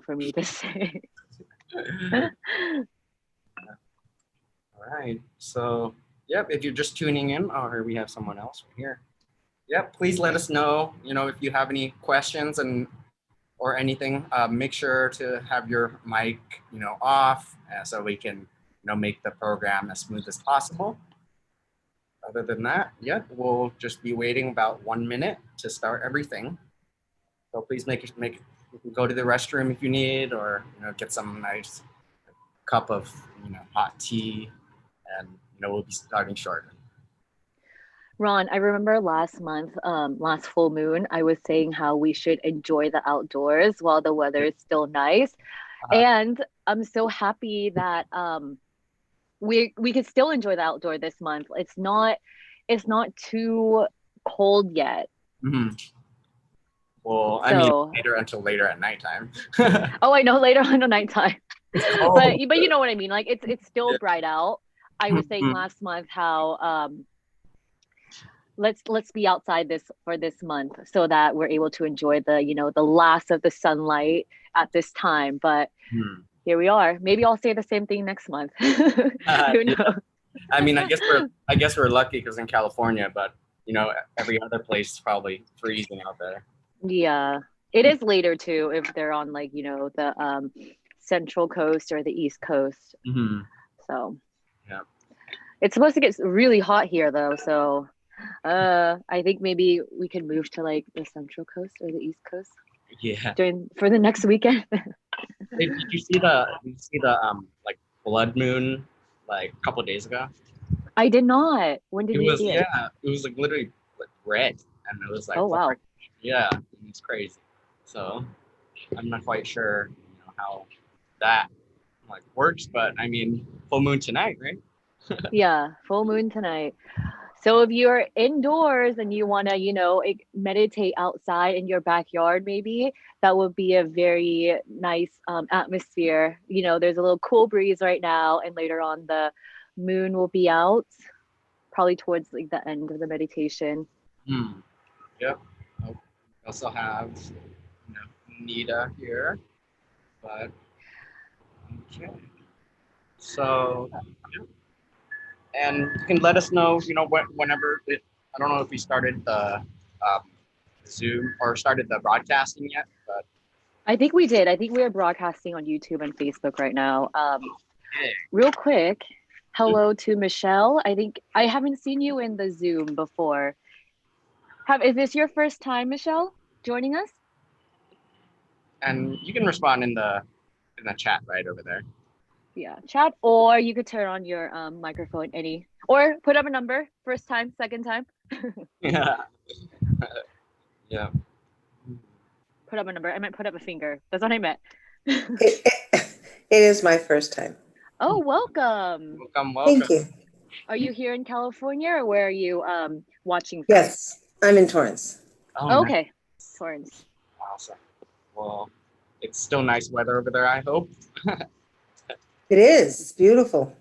for me to say. All right. So, yep, if you're just tuning in, or we have someone else right here. Yep, please let us know, if you have any questions or anything. Make sure to have your mic, off, so we can, make the program as smooth as possible. Other than that, yeah, we'll just be waiting about 1 minute to start everything. So please make you can go to the restroom if you need, or get some nice cup of hot tea, and we'll be starting shortly. Ron, I remember last month, last full moon, I was saying how we should enjoy the outdoors while the weather is still nice. And I'm so happy that we could still enjoy the outdoor this month. It's not too cold yet. Mm-hmm. Well, I mean, So, later at nighttime. oh, I know later on the nighttime. Oh, But you know what I mean. Like it's still yeah. bright out. I was saying Mhm. last month how let's be outside this month so that we're able to enjoy the last of the sunlight at this time. But Mhm. here we are. Maybe I'll say the same thing next month. Who Yeah. knows? I mean, I guess we're lucky because in California, but every other place is probably freezing out there. Yeah. It is later too if they're on the central coast or the east coast. Mm-hmm. So Yeah. it's supposed to get really hot here though. So I think maybe we could move to like the central coast or the east coast Yeah. during for the next weekend. Hey, did you see the like blood moon like a couple days ago? I did not. When did It you was see it? yeah, it was like literally like red, and it was like Oh wow. orange. Yeah, it's crazy. So I'm not quite sure, how that like works, but I mean, full moon tonight, right? Yeah, full moon tonight. So if you're indoors and you want to, meditate outside in your backyard, maybe that would be a very nice atmosphere. There's a little cool breeze right now, and later on the moon will be out, probably towards like the end of the meditation. Hmm. Yep. Oh, we also have Nita here, but okay. So, yeah. And you can let us know, whenever I don't know if we started the Zoom or started the broadcasting yet, but I think we did. I think we are broadcasting on YouTube and Facebook right now. yeah. Real quick, hello to Michelle. I think I haven't seen you in the Zoom before. Is this your first time, Michelle, joining us? And you can respond in the chat right over there. Yeah, chat, or you could turn on your microphone or put up a number, first time, second time. Yeah. Yeah. Put up a number. I meant put up a finger. That's what I meant. It is my first time. Oh, welcome. Welcome, welcome. Thank you. Are you here in California or where are you watching from? Yes, I'm in Torrance. Oh, nice. Okay, Torrance. Awesome. Well, it's still nice weather over there, I hope. It is. It's beautiful.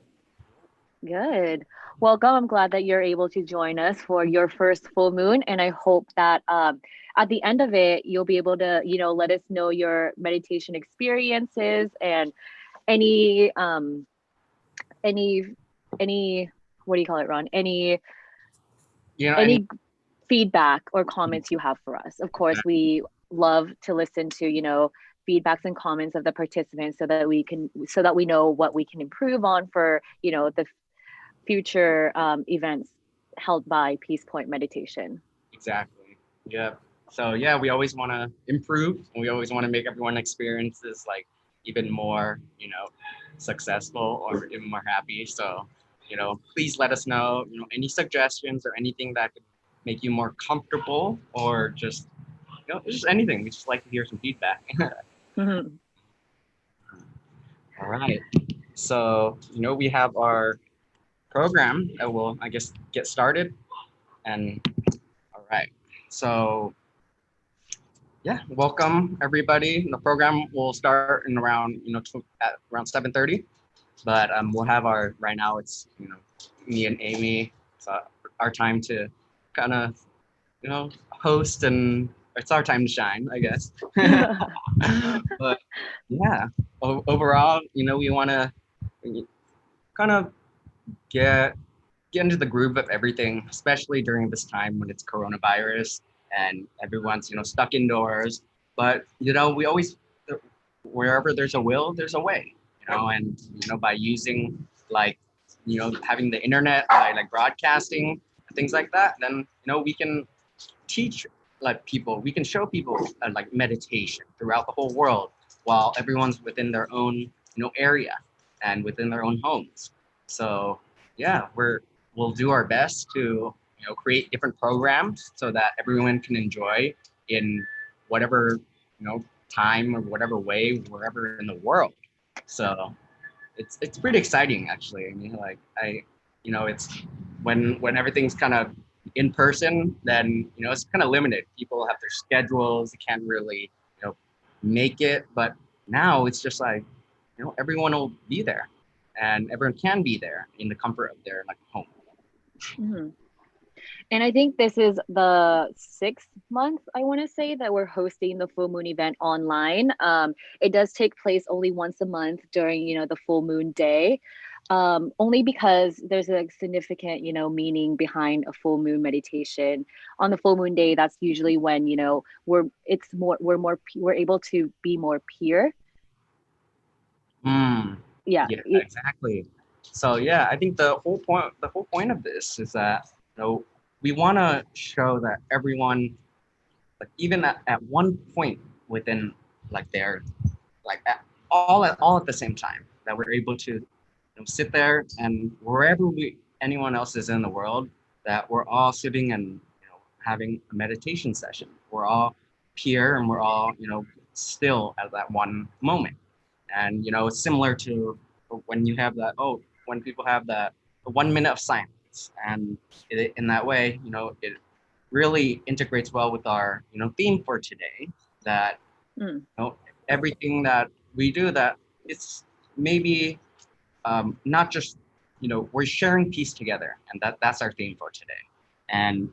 Good. Welcome. I'm glad that you're able to join us for your first full moon. And I hope that at the end of it, you'll be able to, let us know your meditation experiences and any, any, any, what do you call it, Ron? Any Any feedback or comments you have for us. Of course, we love to listen to, feedbacks and comments of the participants so that we know what we can improve on for, the future events held by Peace Point Meditation. exactly. Yeah. So yeah, we always want to improve, and we always want to make everyone experiences like even more, successful or even more happy. So, please let us know, any suggestions or anything that could make you more comfortable, or just anything. We just like to hear some feedback. Mhm. All right. So, we have our program that will, I guess, get started. And all right. So, yeah, welcome everybody. The program will start in around, at around 7:30. But we'll have right now it's, me and Amy. It's our time to kind of, host and it's our time to shine, I guess. But yeah, overall, we want to kind of get into the groove of everything, especially during this time when it's coronavirus and everyone's stuck indoors. But we always, wherever there's a will, there's a way. And by using like having the internet, by like broadcasting things like that, then we can teach like people, we can show people like meditation throughout the whole world while everyone's within their own area and within their own homes. So yeah, we'll do our best to create different programs so that everyone can enjoy in whatever time or whatever way, wherever in the world. So it's pretty exciting actually. I mean, like it's when everything's kind of in person, then it's kind of limited. People have their schedules, they can't really make it. But now it's just like everyone will be there, and everyone can be there in the comfort of their like home. Mhm. And I think this is the 6th month, I want to say, that we're hosting the full moon event online. It does take place only once a month during, the full moon day. Only because there's a significant, meaning behind a full moon meditation. On the full moon day, that's usually when, we're able to be more pure. Yeah. Yeah, exactly. So yeah, I think the whole point of this is that we want to show that everyone, like even at one point within like their like all at the same time, that we're able to sit there, and wherever anyone else is in the world, that we're all sitting and having a meditation session. We're all pure, and we're all still at that one moment. And it's similar to when you have that when people have that 1 minute of silence, and in that way it really integrates well with our theme for today, that everything that we do, that it's maybe not just we're sharing peace together, and that's our theme for today. And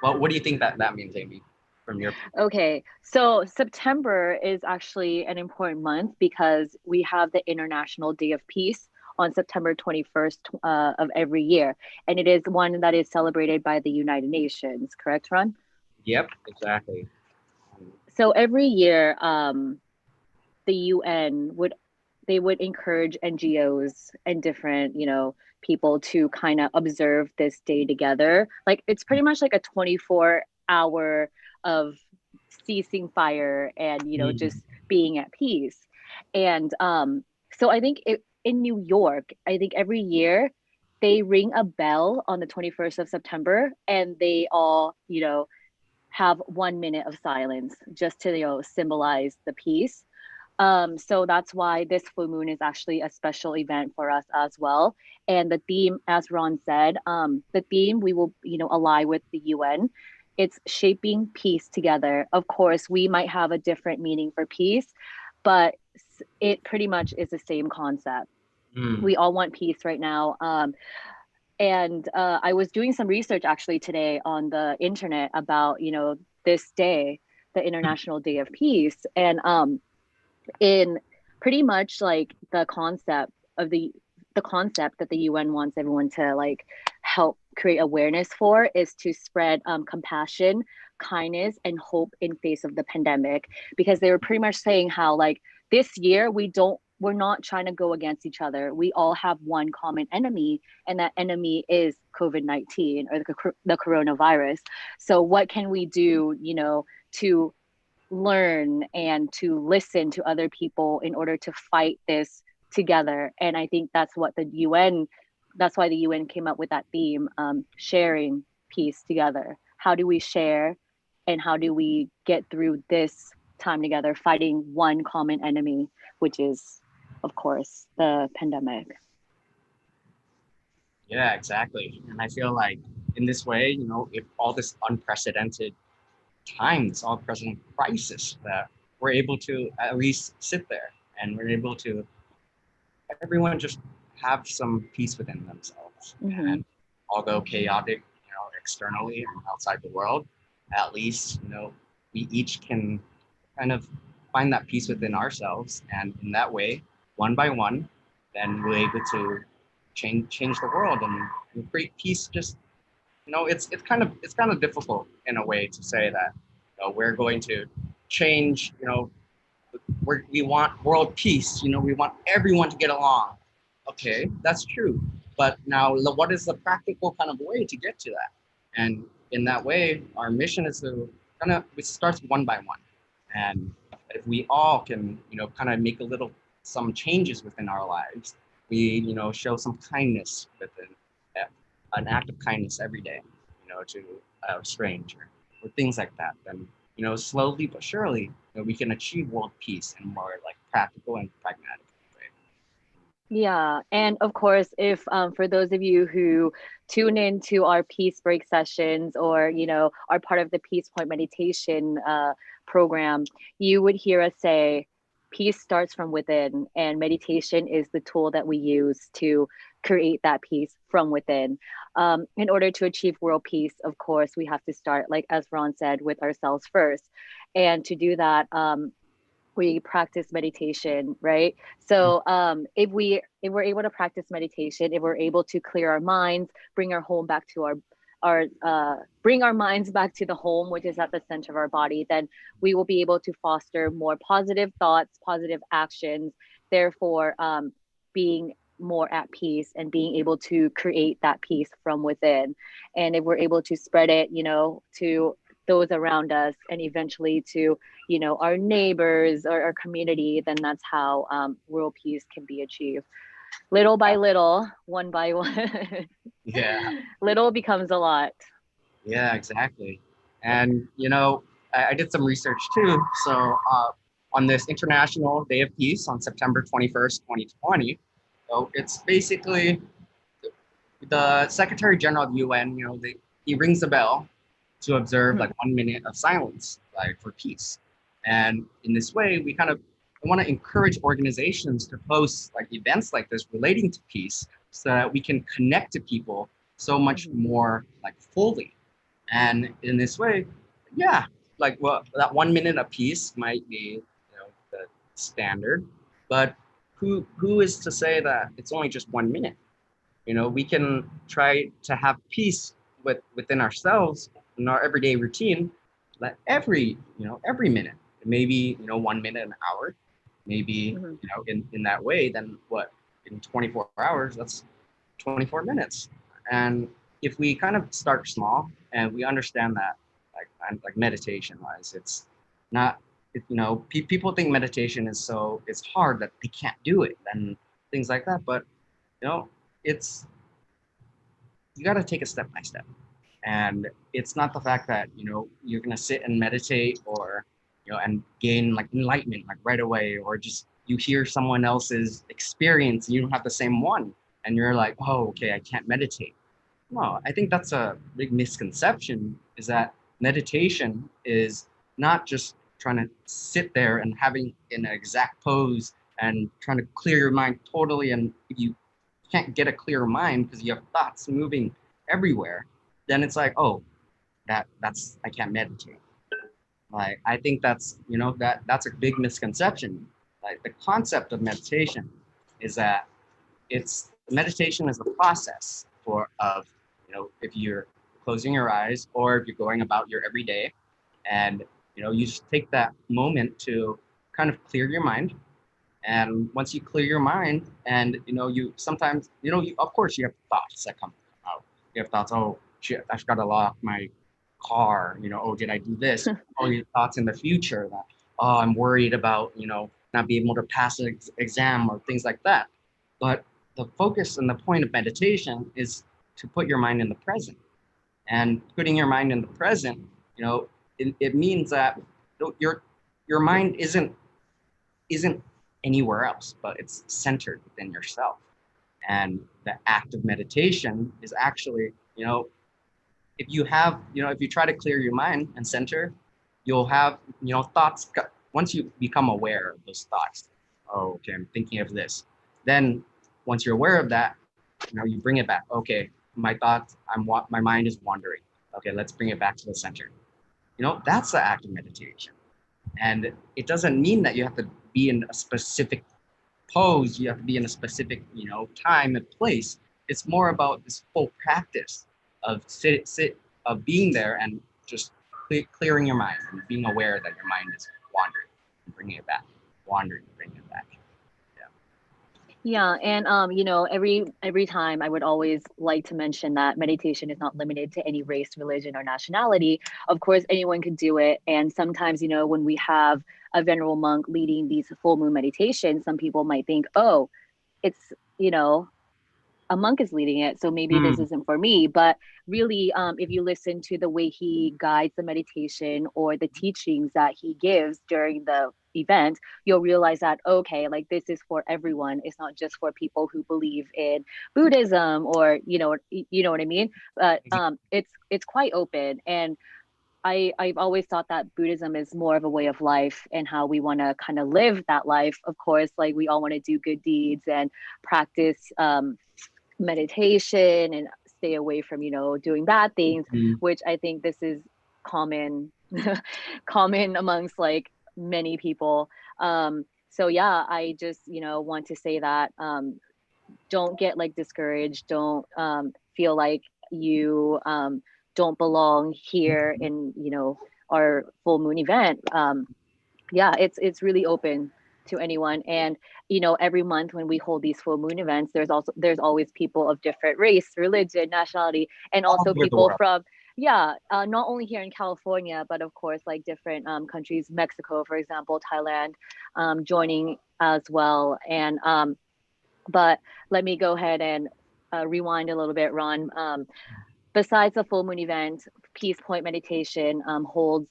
what do you think that means, Amy, from your Okay, so September is actually an important month because we have the International Day of Peace on September 21st of every year. And it is one that is celebrated by the United Nations, correct, Ron? Yep, exactly. So every year, the UN would encourage NGOs and different, people to kind of observe this day together. Like it's pretty much like a 24-hour of ceasing fire and, just being at peace. And so I think in New York, I think every year they ring a bell on the 21st of September, and they all, have 1 minute of silence just to, symbolize the peace. So that's why this full moon is actually a special event for us as well. And the theme, as Ron said, the theme we will, ally with the UN. It's shaping peace together. Of course, we might have a different meaning for peace, but it pretty much is the same concept. We all want peace right now. And I was doing some research actually today on the internet about, this day, the International Day of Peace. And in pretty much like the concept that the UN wants everyone to like help create awareness for is to spread compassion, kindness, and hope in face of the pandemic, because they were pretty much saying how like this year we're not trying to go against each other. We all have one common enemy, and that enemy is COVID-19 or the coronavirus. So what can we do, to learn and to listen to other people in order to fight this together? And I think that's why the UN came up with that theme, sharing peace together. How do we share, and how do we get through this time together fighting one common enemy, which is, of course, the pandemic? Yeah, exactly. And I feel like in this way, if all this unprecedented times, all present crisis, that we're able to at least sit there, and we're able to everyone just have some peace within themselves. And although chaotic, externally and outside the world, at least we each can kind of find that peace within ourselves, and in that way, one by one, then we're able to change the world and create peace. Just it's kind of difficult in a way to say that we're going to change. We want world peace. We want everyone to get along. Okay, that's true. But now, what is the practical kind of way to get to that? And in that way, our mission is to it starts one by one. And if we all can, kind of make some changes within our lives, we, show some kindness within an act of kindness every day, to a stranger or things like that, then, slowly but surely, we can achieve world peace in a more like practical and pragmatic way. Yeah, and of course, if for those of you who tune into our peace break sessions, or are part of the Peace Point meditation program, you would hear us say, "Peace starts from within," and meditation is the tool that we use to create that peace from within. In order to achieve world peace, of course, we have to start, like as Ron said, with ourselves first, and to do that. We practice meditation, right? So if we're able to practice meditation, if we're able to clear our minds, bring our home back to our bring our minds back to the home, which is at the center of our body, then we will be able to foster more positive thoughts, positive actions, therefore being more at peace and being able to create that peace from within. And if we're able to spread it, to those around us, and eventually to our neighbors or our community, then that's how world peace can be achieved. Little by little, one by one. Yeah. Little becomes a lot. Yeah, exactly. And I did some research too. So on this International Day of Peace on September 21st, 2020, so it's basically the Secretary General of the UN. He rings a bell to observe Mhm. like 1 minute of silence, like for peace. And in this way, we kind of want to encourage organizations to host like events like this relating to peace, so that we can connect to people so much Mhm. more like fully. And in this way, yeah, like that 1 minute of peace might be, the standard, but who is to say that it's only just 1 minute? We can try to have peace within ourselves in our everyday routine, that every minute, maybe 1 minute an hour, maybe Mhm. in that way, then what, in 24 hours, that's 24 minutes. And if we kind of start small and we understand that, like meditation wise, it's not people think meditation is so it's hard that they can't do it and things like that, but you know it's you got to take it step by step. And it's not the fact that you're going to sit and meditate, or and gain like enlightenment like right away, or just you hear someone else's experience and you don't have the same one, and you're like, oh, okay, I can't meditate. No, I think that's a big misconception, is that meditation is not just trying to sit there and having an exact pose and trying to clear your mind totally. And if you can't get a clear mind because you have thoughts moving everywhere, then it's like, oh, that's I can't meditate. Like, I think that's a big misconception. Like, the concept of meditation is that it's meditation is the process of if you're closing your eyes, or if you're going about your everyday, and you just take that moment to kind of clear your mind. And once you clear your mind, and you sometimes of course you have thoughts that come out. You have thoughts, oh shit, I forgot to lock my car, oh, did I do this? Oh, your thoughts in the future, that, oh, I'm worried about not being able to pass an exam or things like that. But the focus and the point of meditation is to put your mind in the present. And putting your mind in the present, it means that your mind isn't anywhere else, but it's centered within yourself. And the act of meditation is actually, if you try to clear your mind and center, you'll have, thoughts. Once you become aware of those thoughts, oh, okay, I'm thinking of this. Then once you're aware of that, you bring it back. Okay, my thoughts, my mind is wandering. Okay, let's bring it back to the center. that's the act of meditation. And it doesn't mean that you have to be in a specific pose, you have to be in a specific, time and place. It's more about this full practice of of being there and just clearing your mind and being aware that your mind is wandering and bringing it back, wandering, bringing it back. Yeah, and every time I would always like to mention that meditation is not limited to any race, religion, or nationality. Of course, anyone could do it. And sometimes, when we have a venerable monk leading these full moon meditations, some people might think, oh, it's, a monk is leading it, so maybe this isn't for me. But really, if you listen to the way he guides the meditation or the teachings that he gives during the event, you'll realize that, okay, like this is for everyone. It's not just for people who believe in Buddhism or you know what I mean. But it's quite open. And I've always thought that Buddhism is more of a way of life and how we want to kind of live that life. Of course, like we all want to do good deeds and practice meditation and stay away from doing bad things, which I think this is common common amongst like many people. So yeah, I just want to say that don't get like discouraged, don't feel like you don't belong here in our full moon event. Yeah, it's really open to anyone. And every month when we hold these full moon events, there's always people of different race, religion, nationality, and All also over the people world. from not only here in California, but of course like different countries, Mexico, for example, Thailand, joining as well. And but let me go ahead and rewind a little bit, Ron. Besides the full moon event, Peace Point Meditation holds,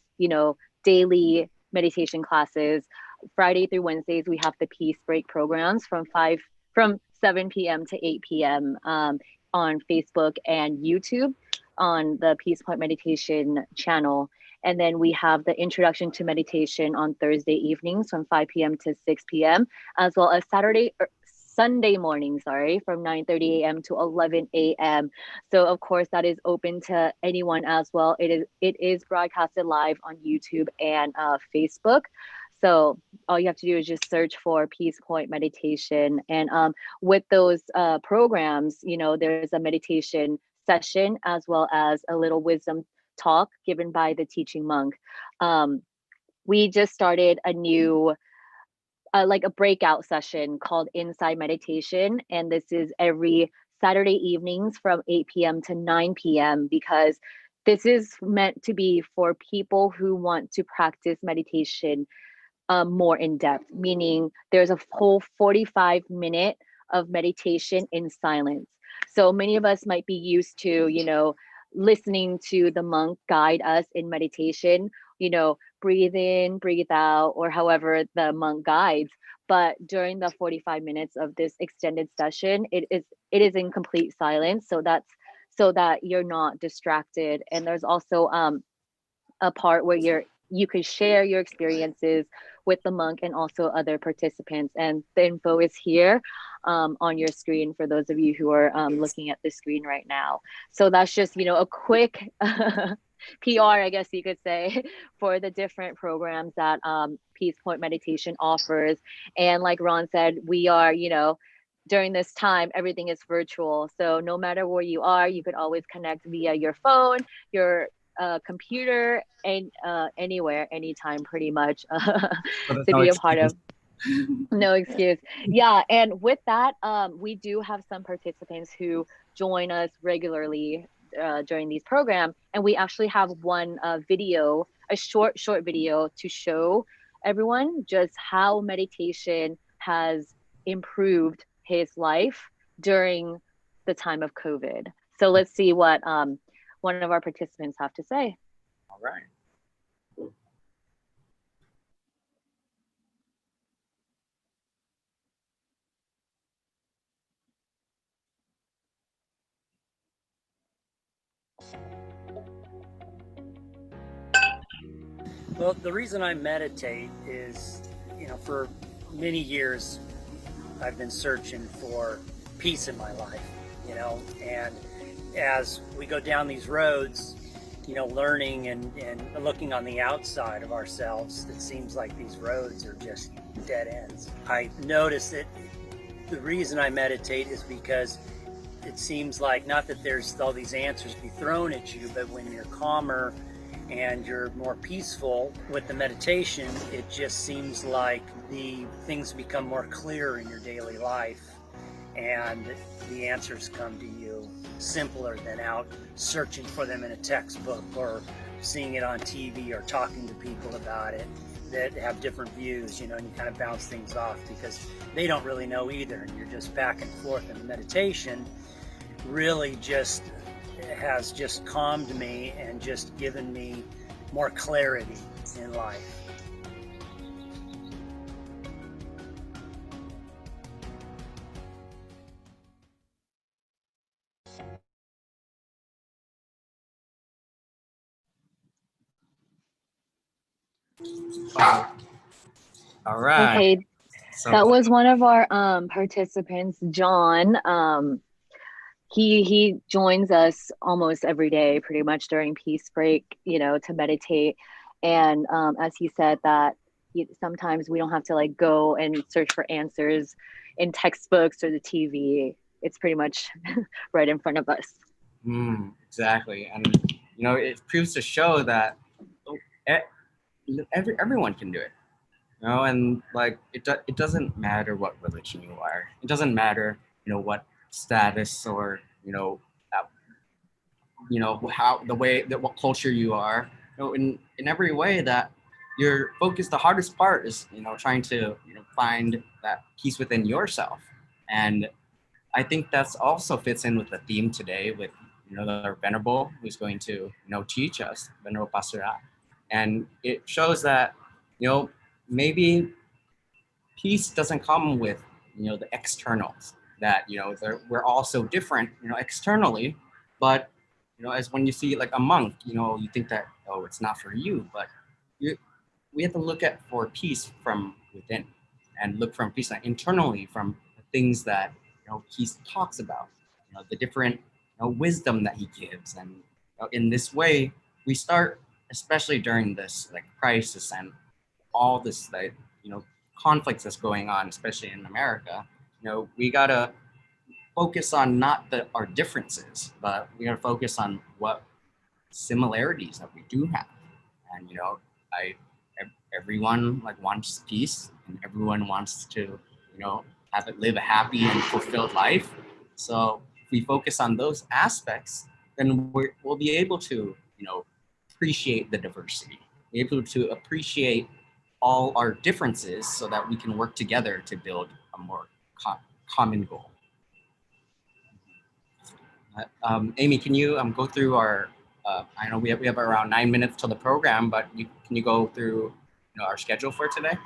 daily meditation classes. Friday through Wednesdays, we have the Peace Break programs from 7 p.m. to 8 p.m. On Facebook and YouTube on the Peace Point Meditation channel. And then we have the Introduction to Meditation on Thursday evenings from 5 p.m. to 6 p.m., as well as Sunday morning, from 9:30 a.m. to 11 a.m. So of course that is open to anyone as well. It is broadcasted live on YouTube and Facebook. So all you have to do is just search for Peace Point Meditation. And with those programs, there's a meditation session as well as a little wisdom talk given by the teaching monk. We just started a new like a breakout session called Inside Meditation. And this is every Saturday evenings from 8 p.m. to 9 p.m. because this is meant to be for people who want to practice meditation more in depth, meaning there's a whole 45-minute of meditation in silence. So many of us might be used to, listening to the monk guide us in meditation, breathe in, breathe out, or however the monk guides. But during the 45 minutes of this extended session, it is in complete silence. So that you're not distracted. And there's also a part where you could share your experiences with the monk and also other participants. And the info is here on your screen for those of you who are looking at the screen right now. So that's just, a quick PR, I guess you could say, for the different programs that Peace Point Meditation offers. And like Ron said, we are, during this time, everything is virtual. So no matter where you are, you could always connect via your phone, your computer, and anywhere, anytime, pretty much So to no be a part excuse. of. No excuse. Yeah, and with that, we do have some participants who join us regularly during these programs, and we actually have one video, a short video to show everyone just how meditation has improved his life during the time of COVID. So let's see what one of our participants have to say. All right. Well, the reason I meditate is, for many years I've been searching for peace in my life, and as we go down these roads, learning and looking on the outside of ourselves, it seems like these roads are just dead ends. I notice that the reason I meditate is because it seems like, not that there's all these answers be thrown at you, but when you're calmer and you're more peaceful with the meditation, it just seems like the things become more clear in your daily life, and the answers come to you simpler than out searching for them in a textbook or seeing it on TV or talking to people about it that have different views, and you kind of bounce things off because they don't really know either, and you're just back and forth. And the meditation really just has just calmed me and just given me more clarity in life. All right. Okay, So that was one of our participants, John. He joins us almost every day, pretty much during peace break, to meditate. And as he said, that sometimes we don't have to like go and search for answers in textbooks or the TV. It's pretty much right in front of us. Exactly, and it proves to show that everyone can do it. And like it doesn't matter what religion you are. It doesn't matter what status or how the way that what culture you are. In every way that you're focused. The hardest part is trying to find that peace within yourself. And I think that's also fits in with the theme today with the venerable who's going to teach us, Venerable Pasura. And it shows that maybe peace doesn't come with the externals, that we're all so different externally, but as when you see like a monk, you think that, oh, it's not for you, but we have to look at for peace from within and look from peace internally from the things that he talks about, the different wisdom that he gives. And in this way we start, especially during this like crisis and all this like conflicts that's going on, especially in America, we gotta focus on not our differences, but we gotta focus on what similarities that we do have. And I everyone like wants peace, and everyone wants to have it live a happy and fulfilled life. So if we focus on those aspects, then we'll be able to appreciate the diversity, be able to appreciate all our differences, so that we can work together to build a more common goal. Amy, can you go through our? I know we have around 9 minutes till the program, but can you go through our schedule for today?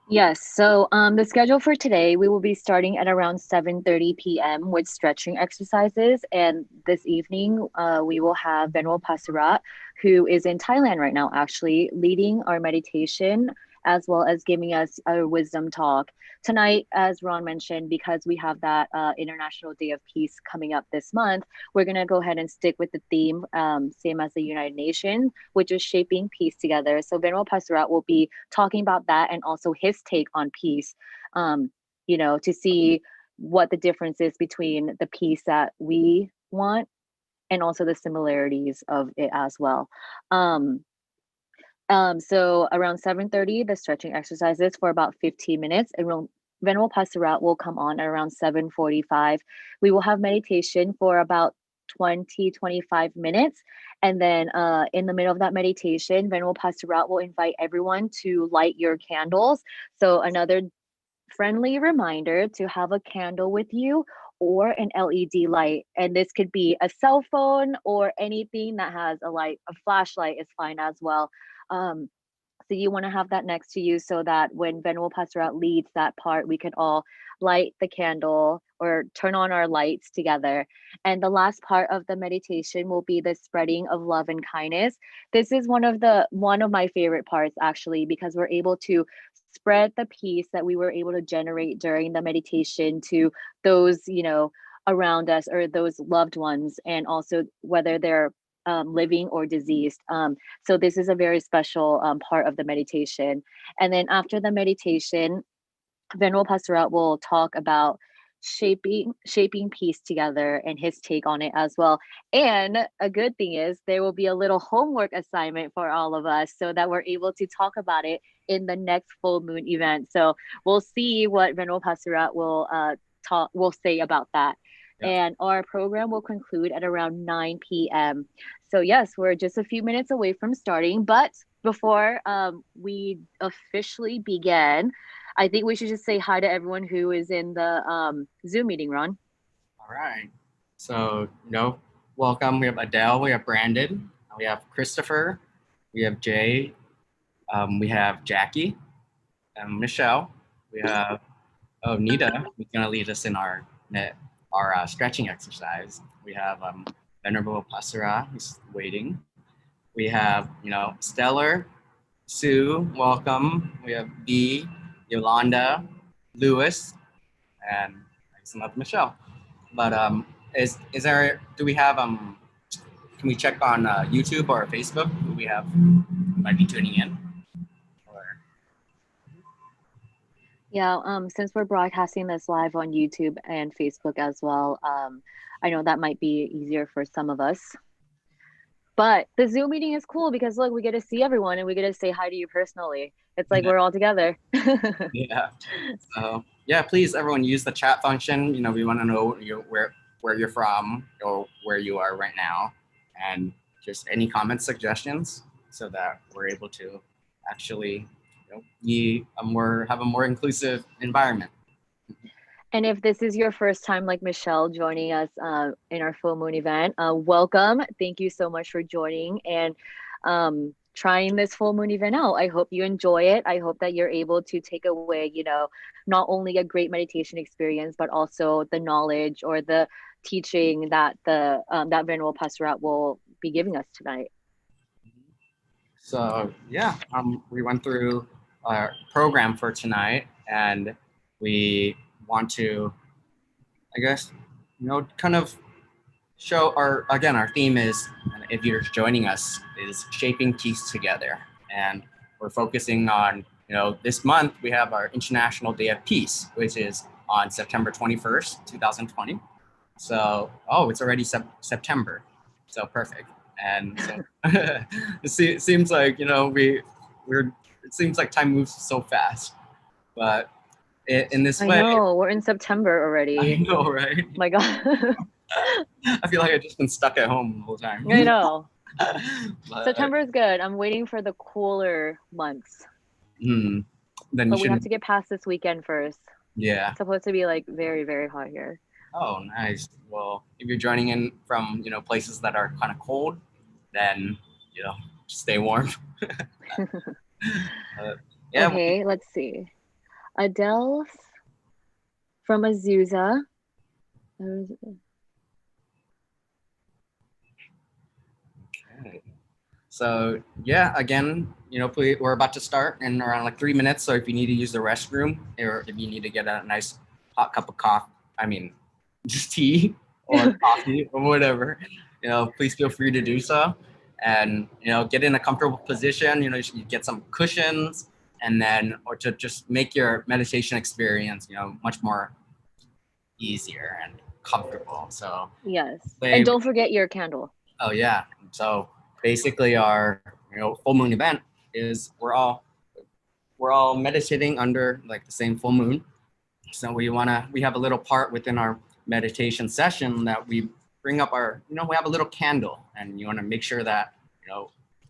Yes. So the schedule for today, we will be starting at around 7:30 p.m. with stretching exercises. And this evening, we will have Venerable Pasura, who is in Thailand right now, actually leading our meditation, as well as giving us a wisdom talk. Tonight, as Ron mentioned, because we have that International Day of Peace coming up this month, we're going to go ahead and stick with the theme, same as the United Nations, which is shaping peace together. So Venerable Pasura will be talking about that and also his take on peace, to see what the difference is between the peace that we want and also the similarities of it as well. So around 7:30, the stretching exercises for about 15 minutes. And Venerable Pasura will come on at around 7:45. We will have meditation for about 20-25 minutes. And then in the middle of that meditation, Venerable Pasura will invite everyone to light your candles. So another friendly reminder to have a candle with you or an LED light. And this could be a cell phone or anything that has a light. A flashlight is fine as well. So you want to have that next to you so that when Venerable Pasura leads that part, we can all light the candle or turn on our lights together. And the last part of the meditation will be the spreading of love and kindness. This is one of my favorite parts, actually, because we're able to spread the peace that we were able to generate during the meditation to those around us or those loved ones, and also whether they're living or diseased. So this is a very special part of the meditation. And then after the meditation, Venerable Pasura will talk about shaping peace together and his take on it as well. And a good thing is there will be a little homework assignment for all of us so that we're able to talk about it in the next full moon event. So we'll see what Venerable Pasura will say about that. Yeah. And our program will conclude at around 9 p.m. So yes, we're just a few minutes away from starting, but before we officially begin, I think we should just say hi to everyone who is in the Zoom meeting, Ron. All right. So, welcome. We have Adele, we have Brandon, we have Christopher, we have Jay, we have Jackie, and Michelle. We have Nita, who's going to lead us in our stretching exercise. We have Venerable Pasura, who's waiting. We have, Stellar, Sue, welcome. We have B, Yolanda, Lewis, and another Michelle. But do we have can we check on YouTube or Facebook who we have might be tuning in? Yeah, since we're broadcasting this live on YouTube and Facebook as well, I know that might be easier for some of us. But the Zoom meeting is cool because look, we get to see everyone and we get to say hi to you personally. It's like we're all together. Yeah. So please everyone use the chat function. We want to know where you're from or where you are right now, and just any comments, suggestions, so that we're able to actually have a more inclusive environment. And if this is your first time, like Michelle, joining us in our full moon event, welcome. Thank you so much for joining and trying this full moon event out. I hope you enjoy it. I hope that you're able to take away, not only a great meditation experience, but also the knowledge or the teaching that that Venerable Pasura will be giving us tonight. So we went through our program for tonight, and we want to, I guess, kind of show our theme is, if you're joining us, is shaping peace together. And we're focusing on, this month we have our International Day of Peace, which is on September 21st, 2020. So, it's already September. So perfect. And so it seems like, it seems like time moves so fast, but in this way. I know, we're in September already. I know, right? My God. I feel like I've just been stuck at home the whole time. I know. But, September is good. I'm waiting for the cooler months. Then but we have to get past this weekend first. Yeah. It's supposed to be like very, very hot here. Oh, nice. Well, if you're joining in from, places that are kind of cold, then, stay warm. Okay, let's see. Adele from Azusa. Okay. So again, we're about to start in around like 3 minutes. So if you need to use the restroom, or if you need to get a nice hot cup of coffee, just tea or coffee or whatever, please feel free to do so. And, get in a comfortable position, you get some cushions, and then, or to just make your meditation experience, much more easier and comfortable. So yes. And don't forget your candle. Oh yeah. So basically our, full moon event is we're all meditating under like the same full moon. So we have a little part within our meditation session that we bring up our, we have a little candle, and you want to make sure that,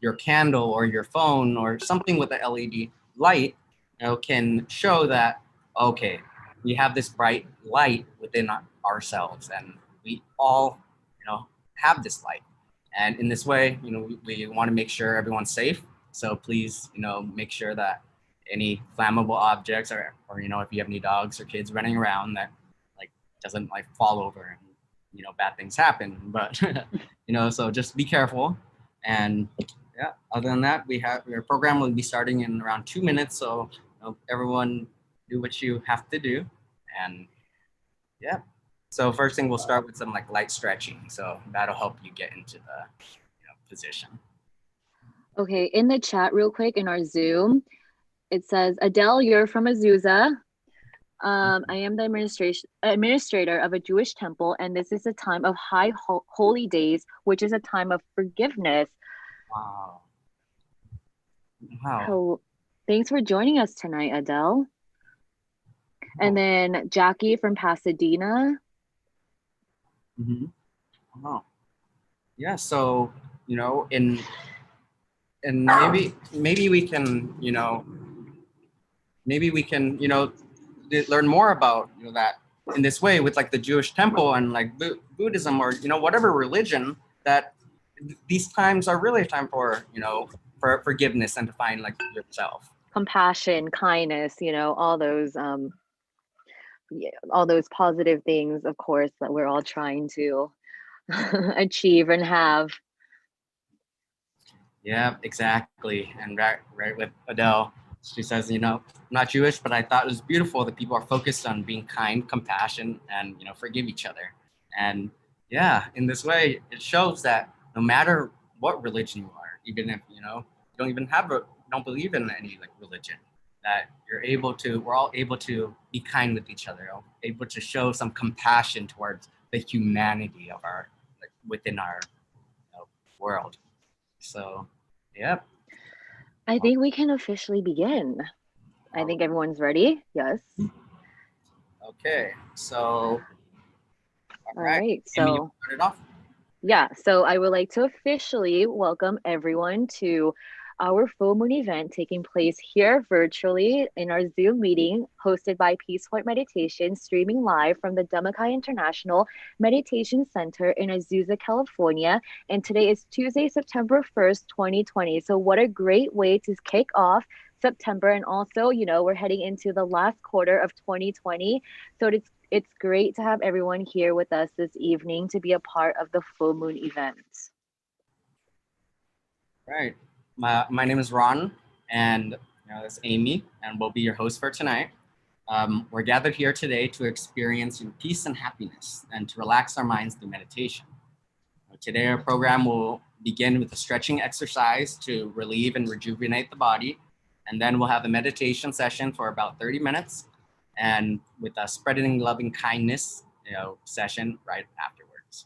your candle or your phone or something with the LED light, can show that, okay, we have this bright light within ourselves, and we all, have this light. And in this way, we want to make sure everyone's safe. So please, make sure that any flammable objects or if you have any dogs or kids running around, that like doesn't like fall over and, bad things happen. But, so just be careful. And other than that, our program will be starting in around 2 minutes. So everyone do what you have to do. And so first thing, we'll start with some like light stretching. So that'll help you get into the position. Okay, in the chat real quick in our Zoom, it says, Adele, you're from Azusa. I am the administrator of a Jewish temple, and this is a time of high holy days, which is a time of forgiveness. Wow. Wow. So, thanks for joining us tonight, Adele. And then Jackie from Pasadena. Mm-hmm. Wow. Yeah. So, you know, and maybe we can, you know, learn more about, you know, that in this way with like the Jewish temple and like Buddhism, or, you know, whatever religion, that these times are really a time for, you know, for forgiveness and to find like yourself. Compassion, kindness, you know, all those positive things, of course, that we're all trying to achieve and have. Yeah, exactly. And right with Adele, she says, you know, I'm not Jewish, but I thought it was beautiful that people are focused on being kind, compassion, and, you know, forgive each other. And yeah, in this way, it shows that no matter what religion you are, even if, you know, you don't believe in any like religion, that we're all able to be kind with each other, able to show some compassion towards the humanity of our, like, within our, you know, world. So, yep. I think we can officially begin. I think everyone's ready. Yes. Okay. So, All right. Amy, So, you start it off. yeah. So I would like to officially welcome everyone to our full moon event taking place here virtually in our Zoom meeting hosted by Peace Point Meditation, streaming live from the Dhammakaya International Meditation Center in Azusa, California. And today is Tuesday, September 1st, 2020. So what a great way to kick off September. And also, you know, we're heading into the last quarter of 2020. So it's great to have everyone here with us this evening to be a part of the full moon event. Right. My name is Ron, and, you know, that's Amy, and we'll be your host for tonight. We're gathered here today to experience, you know, peace and happiness, and to relax our minds through meditation. Today, our program will begin with a stretching exercise to relieve and rejuvenate the body, and then we'll have a meditation session for about 30 minutes, and with a spreading loving kindness, you know, session right afterwards.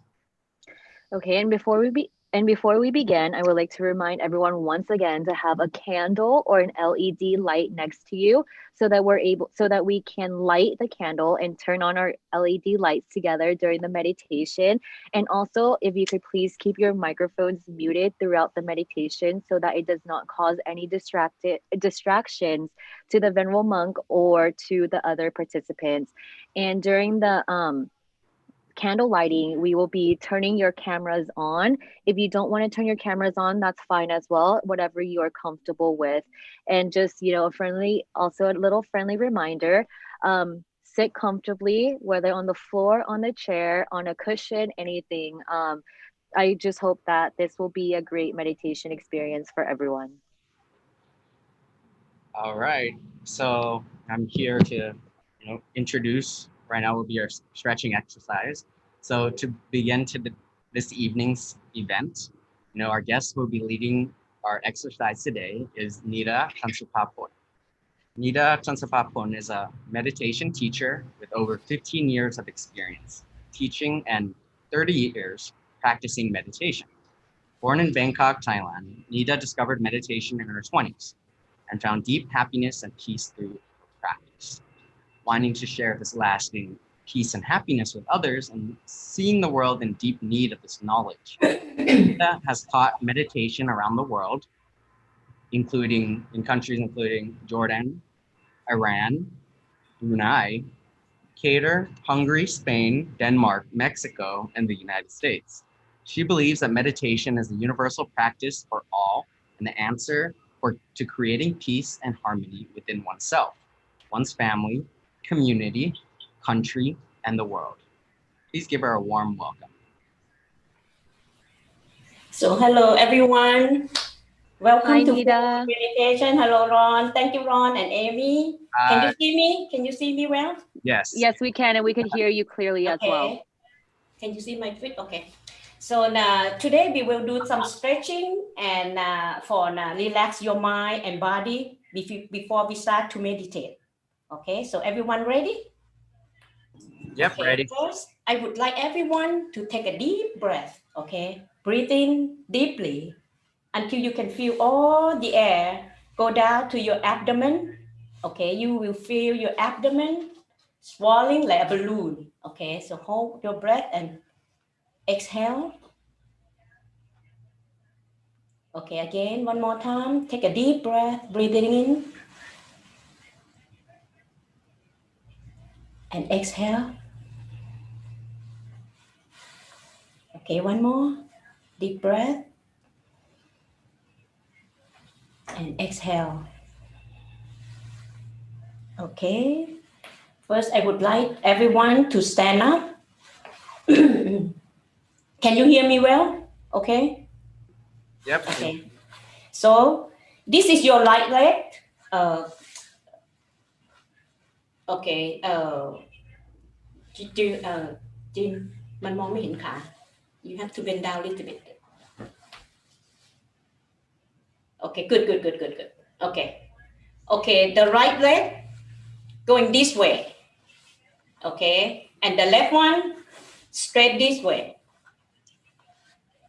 Okay, and before we begin, I would like to remind everyone once again to have a candle or an LED light next to you so that we can light the candle and turn on our LED lights together during the meditation. And also, if you could please keep your microphones muted throughout the meditation so that it does not cause any distractions to the Venerable Monk or to the other participants. And during the candle lighting, we will be turning your cameras on. If you don't want to turn your cameras on, that's fine as well, whatever you are comfortable with. And just, you know, a little friendly reminder, sit comfortably, whether on the floor, on the chair, on a cushion, anything. I just hope that this will be a great meditation experience for everyone. All right. So I'm here to, you know, introduce. Right now will be our stretching exercise. So to begin this evening's event, you know, our guest who will be leading our exercise today is Nida Tansapapon. Nida Tansapapon is a meditation teacher with over 15 years of experience teaching and 30 years practicing meditation. Born in Bangkok, Thailand, Nida discovered meditation in her 20s and found deep happiness and peace through practice. Wanting to share this lasting peace and happiness with others and seeing the world in deep need of this knowledge, Nida has taught meditation around the world, including in countries including Jordan, Iran, Brunei, Qatar, Hungary, Spain, Denmark, Mexico, and the United States. She believes that meditation is a universal practice for all and the answer to creating peace and harmony within oneself, one's family, community, country, and the world. Please give her a warm welcome. So hello everyone. Welcome Hi, to Nida. meditation. Hello Ron. Thank you Ron and Amy. Can you see me? Can you see me well? Yes. Yes, we can, and we could hear you clearly as well. Can you see my tweet? Okay. So today we will do some stretching and for relax your mind and body before we start to meditate. Okay, so everyone ready? Yep, Okay, ready. first, I would like everyone to take a deep breath. Okay, breathe in deeply until you can feel all the air go down to your abdomen. Okay, you will feel your abdomen swelling like a balloon. Okay, so hold your breath and exhale. Okay, again, one more time. Take a deep breath, breathing in and exhale. Okay, one more. Deep breath and exhale. Okay. First, I would like everyone to stand up. Can you hear me well? Okay. Yep. Okay. So this is your right leg. Okay. Jin, มันมองไม่เห็นขา You have to bend down a little bit. Okay. Good. Okay. Okay. The right leg going this way. Okay. And the left one straight this way.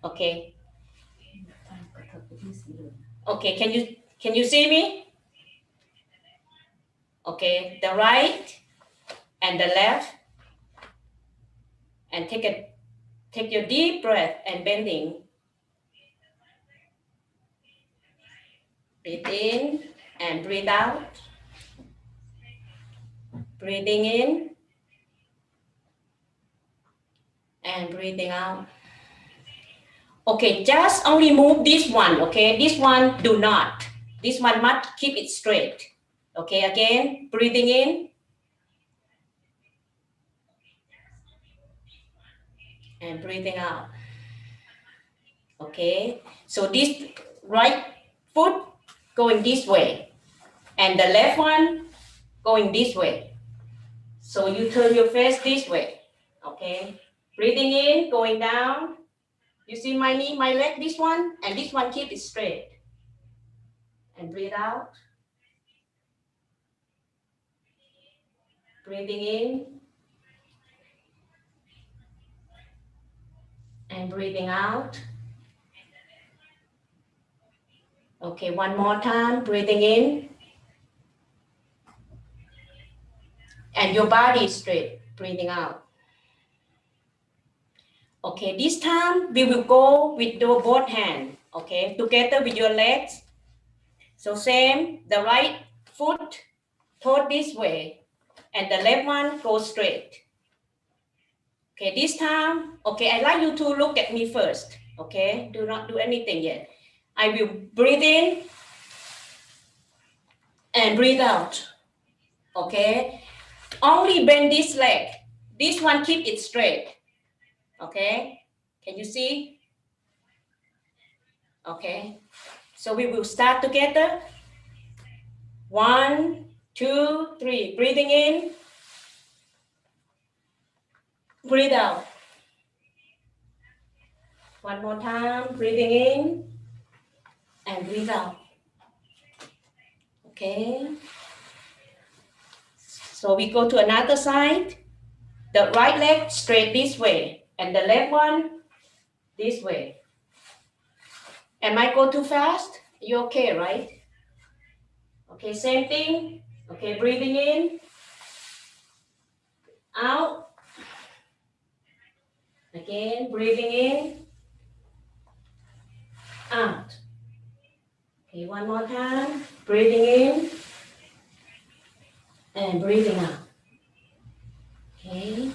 Okay. Okay. Can you see me? Okay. The right and the left. And take your deep breath and bending. Breathe in and breathe out. Breathing in and breathing out. Okay, just only move this one, okay? This one do not. This one must keep it straight. Okay, again, breathing in and breathing out. Okay, so this right foot going this way and the left one going this way. So you turn your face this way. Okay, breathing in, going down. You see my knee, my leg, this one, and this one keep it straight. And breathe out. Breathing in. And breathing out. Okay, one more time, breathing in. And your body is straight, breathing out. Okay, this time we will go with your both hands, okay, together with your legs. So same, the right foot toward this way, and the left one goes straight. Okay, this time, okay, I'd like you to look at me first, okay? Do not do anything yet. I will breathe in and breathe out, okay? Only bend this leg. This one keep it straight, okay? Can you see? Okay, so we will start together. 1, 2, 3. Breathing in. Breathe out. One more time. Breathing in and breathe out. Okay. So we go to another side. The right leg straight this way and the left one this way. Am I go too fast? You okay, right? Okay, same thing. Okay, breathing in, out. Again, breathing in, out. Okay, one more time. Breathing in and breathing out. Okay.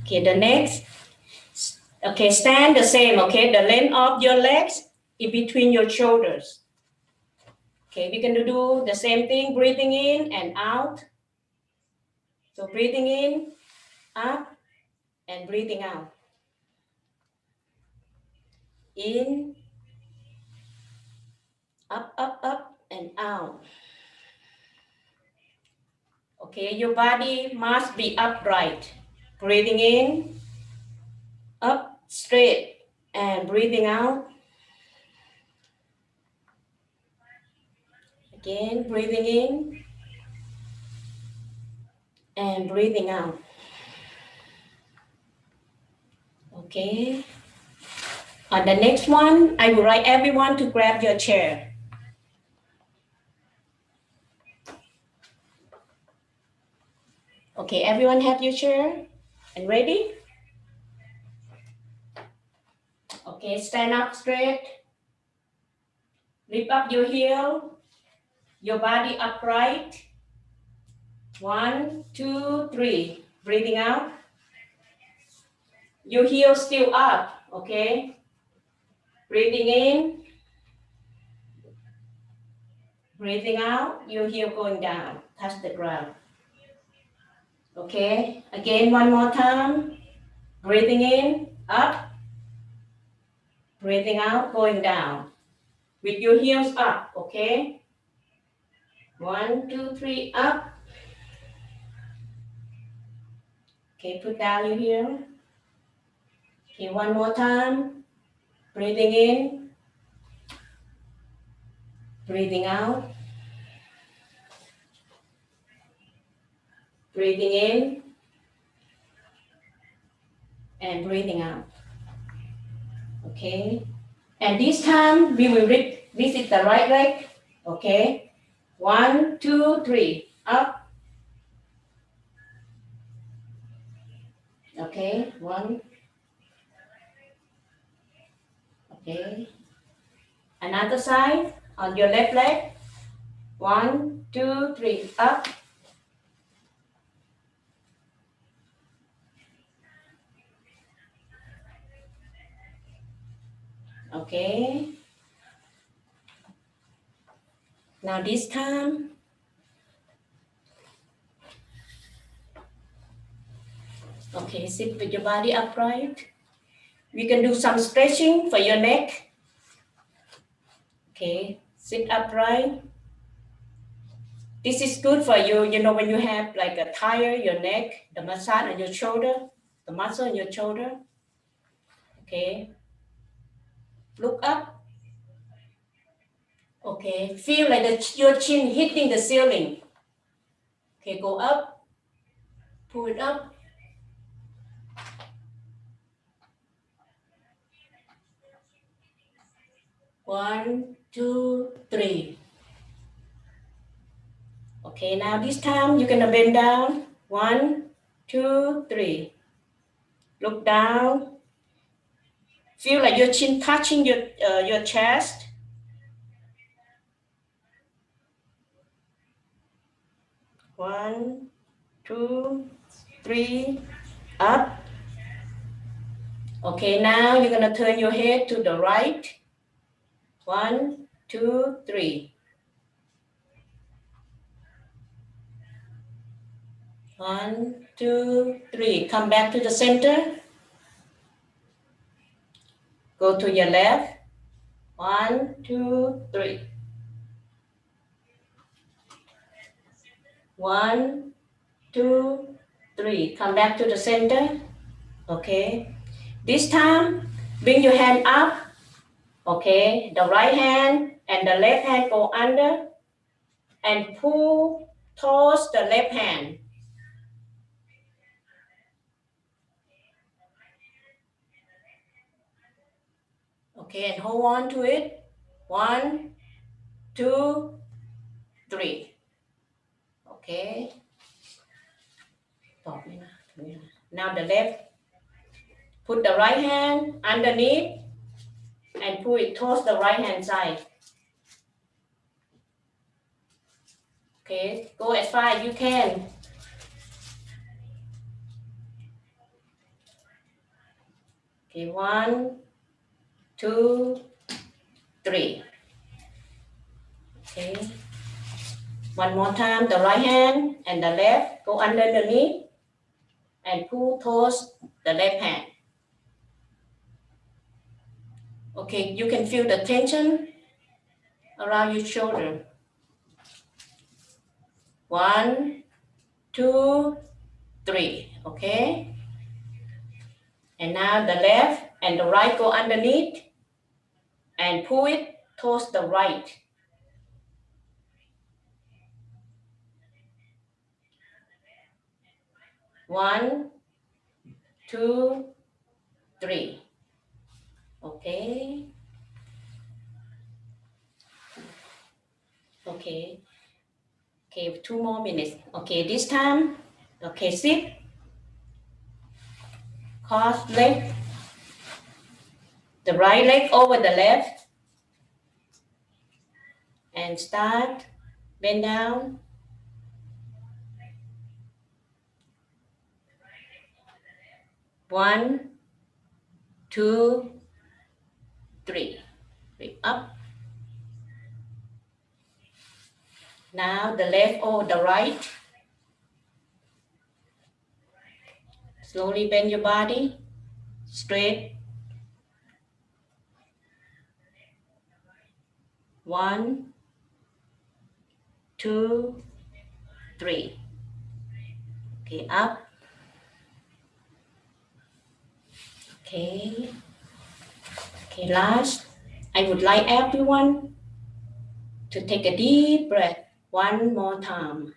Okay, the next. Okay, stand the same. Okay, the length of your legs in between your shoulders. Okay, we can do the same thing. Breathing in and out. So breathing in, up, and breathing out. In, up, and out. Okay, your body must be upright. Breathing in, up, straight and breathing out. Again, breathing in and breathing out. Okay. On the next one, I would like everyone to grab your chair. Okay, everyone have your chair and ready? Okay, stand up straight. Lift up your heel, your body upright. 1, 2, 3. Breathing out. Your heel still up, okay? Breathing in. Breathing out, your heel going down, touch the ground. Okay, again, one more time. Breathing in, up. Breathing out, going down. With your heels up, okay? 1, 2, 3, up. Okay, put down your heel. Okay, one more time. Breathing in. Breathing out. Breathing in. And breathing out. Okay? And this time we will read, this is the right leg. Okay? 1, 2, 3. Up. Okay, 1. Okay. Another side on your left leg. 1, 2, 3. Up. Okay. Now this time, okay, sit with your body upright. We can do some stretching for your neck. Okay, sit upright. This is good for you, you know, when you have like a tire, your neck, the massage on your shoulder, the muscle in your shoulder. Okay, look up. Okay, feel like your chin hitting the ceiling. Okay, go up, pull it up. One, two, three. Okay, now this time you're gonna bend down. 1, 2, 3. Look down. Feel like your chin touching your chest. 1, 2, 3. Up. Okay, now you're gonna turn your head to the right. 1, 2, 3. 1, 2, 3. Come back to the center. Go to your left. 1, 2, 3. 1, 2, 3. Come back to the center. Okay. This time, bring your hand up. Okay. The right hand and the left hand go under and pull towards the left hand. Okay, and hold on to it. 1, 2, 3. Okay. Now the left. Put the right hand underneath and pull it towards the right hand side. Okay, go as far as you can. Okay, 1, 2, 3. Okay. One more time, the right hand and the left go under the knee and pull towards the left hand. Okay, you can feel the tension around your shoulder. 1, 2, 3. Okay. And now the left and the right go underneath and pull it towards the right. One, two, three. Okay. Okay. Okay, 2 more minutes. Okay, this time, okay, sit, cross leg, the right leg over the left, and start, bend down. One, two, three. Up. Now the left or the right. Slowly bend your body straight. One, two, three. Okay, up. Okay. Okay, last. I would like everyone to take a deep breath one more time.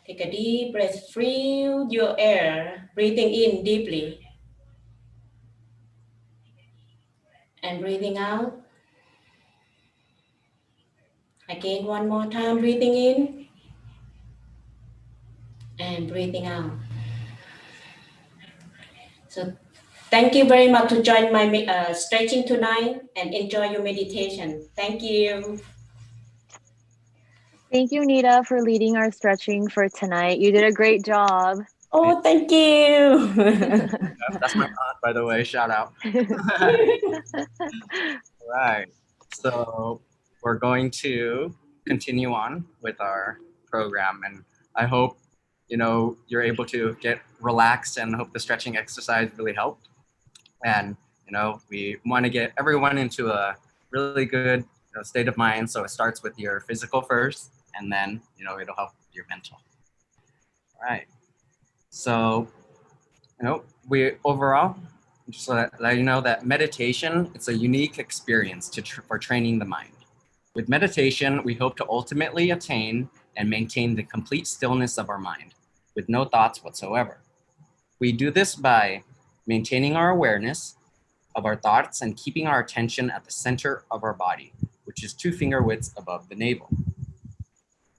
Take a deep breath, fill your air, breathing in deeply. And breathing out. Again, one more time, breathing in and breathing out. So thank you very much to join my stretching tonight and enjoy your meditation. Thank you. Thank you, Nita, for leading our stretching for tonight. You did a great job. Oh, thank you. That's my aunt, by the way. Shout out. Right. So we're going to continue on with our program, and I hope you're able to get relaxed, and hope the stretching exercise really helped. And we want to get everyone into a really good state of mind. So it starts with your physical first, and then it'll help your mental. All right. So we overall, just let you know that meditation, it's a unique experience for training the mind. With meditation, we hope to ultimately attain and maintain the complete stillness of our mind with no thoughts whatsoever. We do this by maintaining our awareness of our thoughts and keeping our attention at the center of our body, which is 2 finger widths above the navel.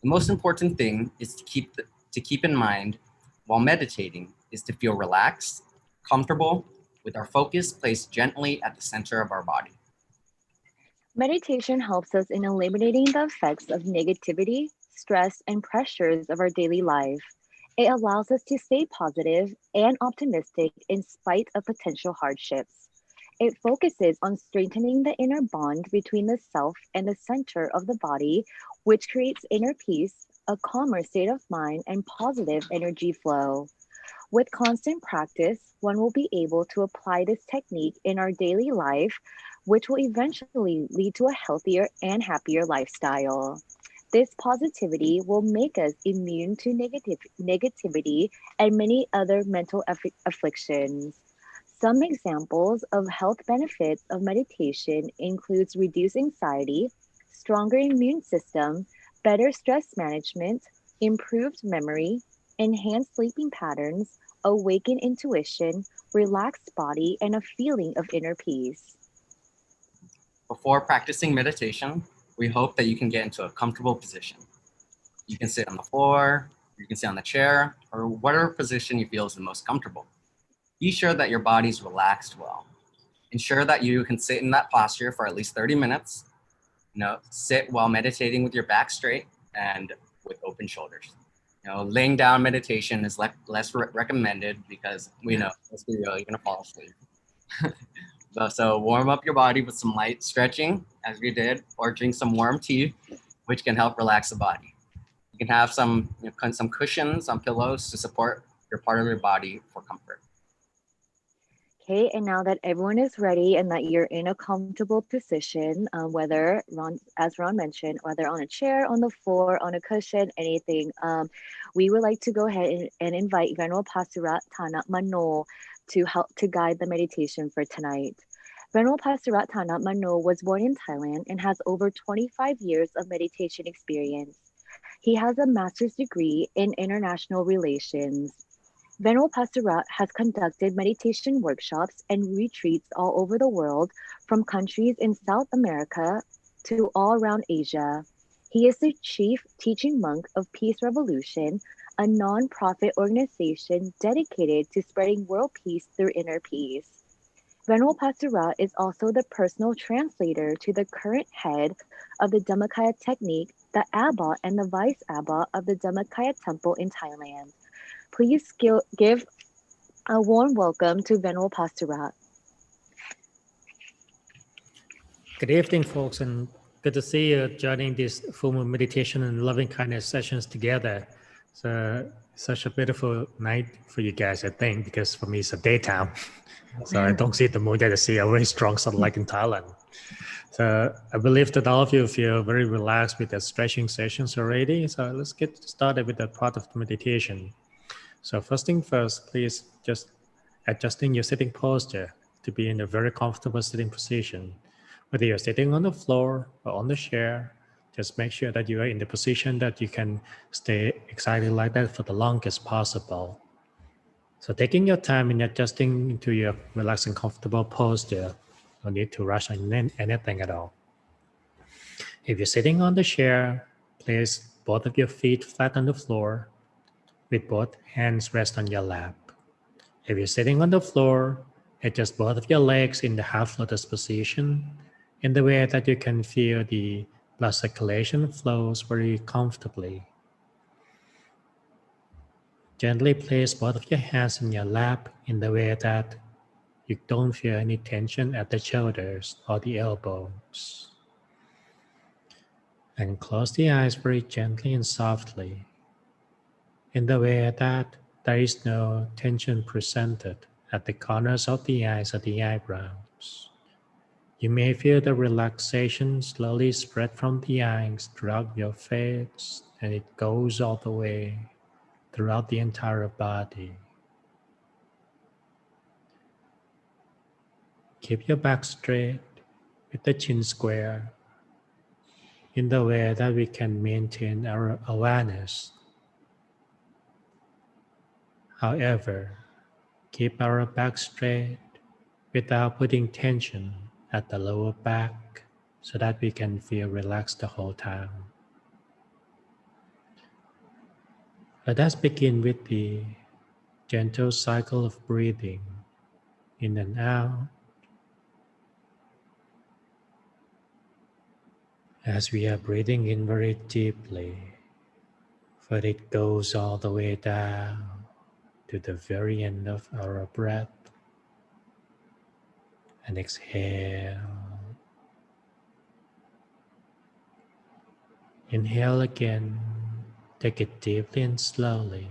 The most important thing is to keep in mind while meditating is to feel relaxed, comfortable, with our focus placed gently at the center of our body. Meditation helps us in eliminating the effects of negativity, stress, and pressures of our daily life. It allows us to stay positive and optimistic in spite of potential hardships. It focuses on strengthening the inner bond between the self and the center of the body, which creates inner peace, a calmer state of mind, and positive energy flow. With constant practice, one will be able to apply this technique in our daily life, which will eventually lead to a healthier and happier lifestyle. This positivity will make us immune to negativity and many other mental afflictions. Some examples of health benefits of meditation includes reduced anxiety, stronger immune system, better stress management, improved memory, enhanced sleeping patterns, awakened intuition, relaxed body, and a feeling of inner peace. Before practicing meditation, we hope that you can get into a comfortable position. You can sit on the floor, you can sit on the chair, or whatever position you feel is the most comfortable. Be sure that your body's relaxed well. Ensure that you can sit in that posture for at least 30 minutes. Sit while meditating with your back straight and with open shoulders. Laying down meditation is less recommended because we know, let's be real, you're gonna fall asleep. So warm up your body with some light stretching, as we did, or drink some warm tea, which can help relax the body. You can have some cushions, some pillows to support your part of your body for comfort. Okay, and now that everyone is ready and that you're in a comfortable position, whether as Ron mentioned, whether on a chair, on the floor, on a cushion, anything, we would like to go ahead and invite Venerable Pasura Dantamano to help to guide the meditation for tonight. Venerable Pasura Dantamano was born in Thailand and has over 25 years of meditation experience. He has a master's degree in international relations. Venerable Pasura has conducted meditation workshops and retreats all over the world, from countries in South America to all around Asia. He is the chief teaching monk of Peace Revolution, a non-profit organization dedicated to spreading world peace through inner peace. Venerable Pasura is also the personal translator to the current head of the Dhammakaya technique, the Abbot and the Vice Abbot of the Dhammakaya Temple in Thailand. Please give a warm welcome to Venerable Pasura. Good evening, folks, and good to see you joining this full moon meditation and loving kindness sessions together. So, such a beautiful night for you guys, I think, because for me it's a daytime. So I don't see the moon yet. I see a very strong sunlight in Thailand. So I believe that all of you feel very relaxed with the stretching sessions already. So let's get started with the part of the meditation. So first thing first, please just adjusting your sitting posture to be in a very comfortable sitting position. Whether you're sitting on the floor or on the chair, just make sure that you are in the position that you can stay exactly like that for the longest possible. So taking your time in adjusting into your relaxed and comfortable posture, no need to rush on anything at all. If you're sitting on the chair, place both of your feet flat on the floor with both hands rest on your lap. If you're sitting on the floor, adjust both of your legs in the half lotus position in the way that you can feel the blood circulation flows very comfortably. Gently place both of your hands in your lap in the way that you don't feel any tension at the shoulders or the elbows. And close the eyes very gently and softly in the way that there is no tension presented at the corners of the eyes or the eyebrows. You may feel the relaxation slowly spread from the eyes throughout your face, and it goes all the way throughout the entire body. Keep your back straight with the chin square in the way that we can maintain our awareness. However, keep our back straight without putting tension at the lower back so that we can feel relaxed the whole time. Let us begin with the gentle cycle of breathing in and out. As we are breathing in very deeply, but it goes all the way down to the very end of our breath. And exhale. Inhale again. Take it deeply and slowly.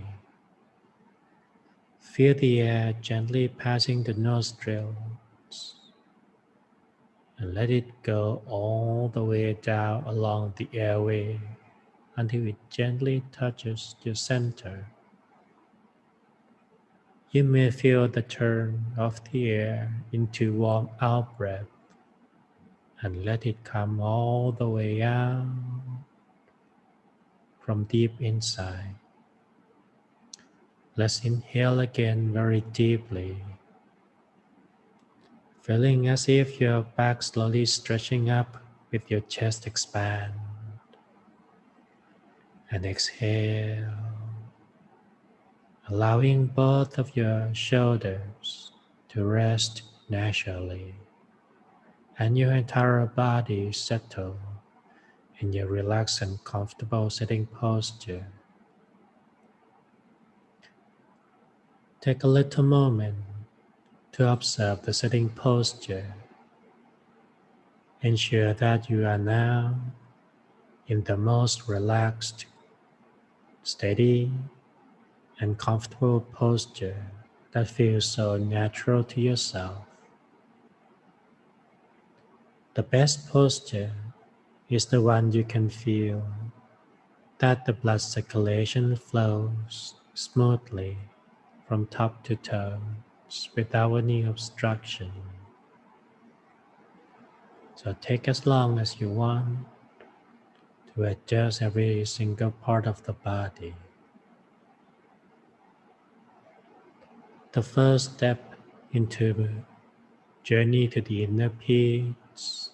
Feel the air gently passing the nostrils. And let it go all the way down along the airway until it gently touches your center. You may feel the turn of the air into warm out breath and let it come all the way out from deep inside. Let's inhale again very deeply, feeling as if your back slowly stretching up with your chest expand. And exhale, allowing both of your shoulders to rest naturally and your entire body settle in your relaxed and comfortable sitting posture. Take a little moment to observe the sitting posture. Ensure that you are now in the most relaxed, steady, and comfortable posture that feels so natural to yourself. The best posture is the one you can feel that the blood circulation flows smoothly from top to toes without any obstruction. So take as long as you want to adjust every single part of the body. The first step into the journey to the inner peace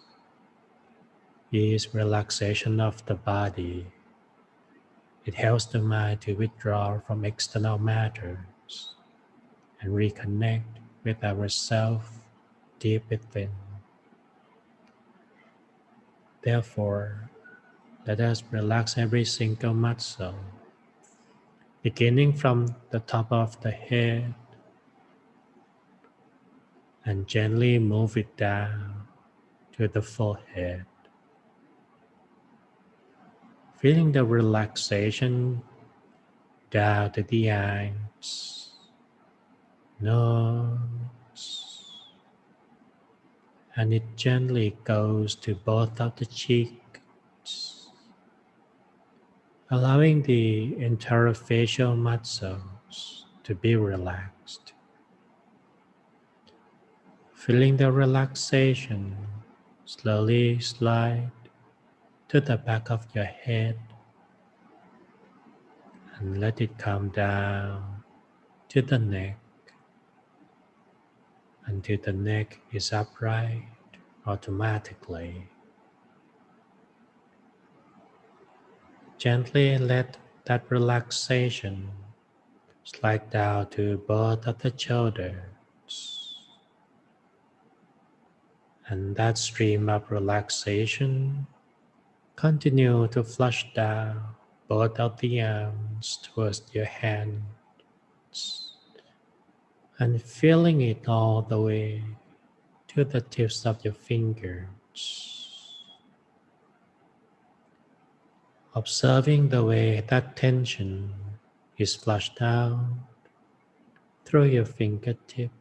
is relaxation of the body. It helps the mind to withdraw from external matters and reconnect with ourselves deep within. Therefore, let us relax every single muscle, beginning from the top of the head and gently move it down to the forehead. Feeling the relaxation down to the eyes, nose, and it gently goes to both of the cheeks, allowing the entire facial muscles to be relaxed. Feeling the relaxation slowly slide to the back of your head and let it come down to the neck until the neck is upright automatically. Gently let that relaxation slide down to both of the shoulders, and that stream of relaxation continue to flush down both of the arms towards your hands and feeling it all the way to the tips of your fingers. Observing the way that tension is flushed down through your fingertips.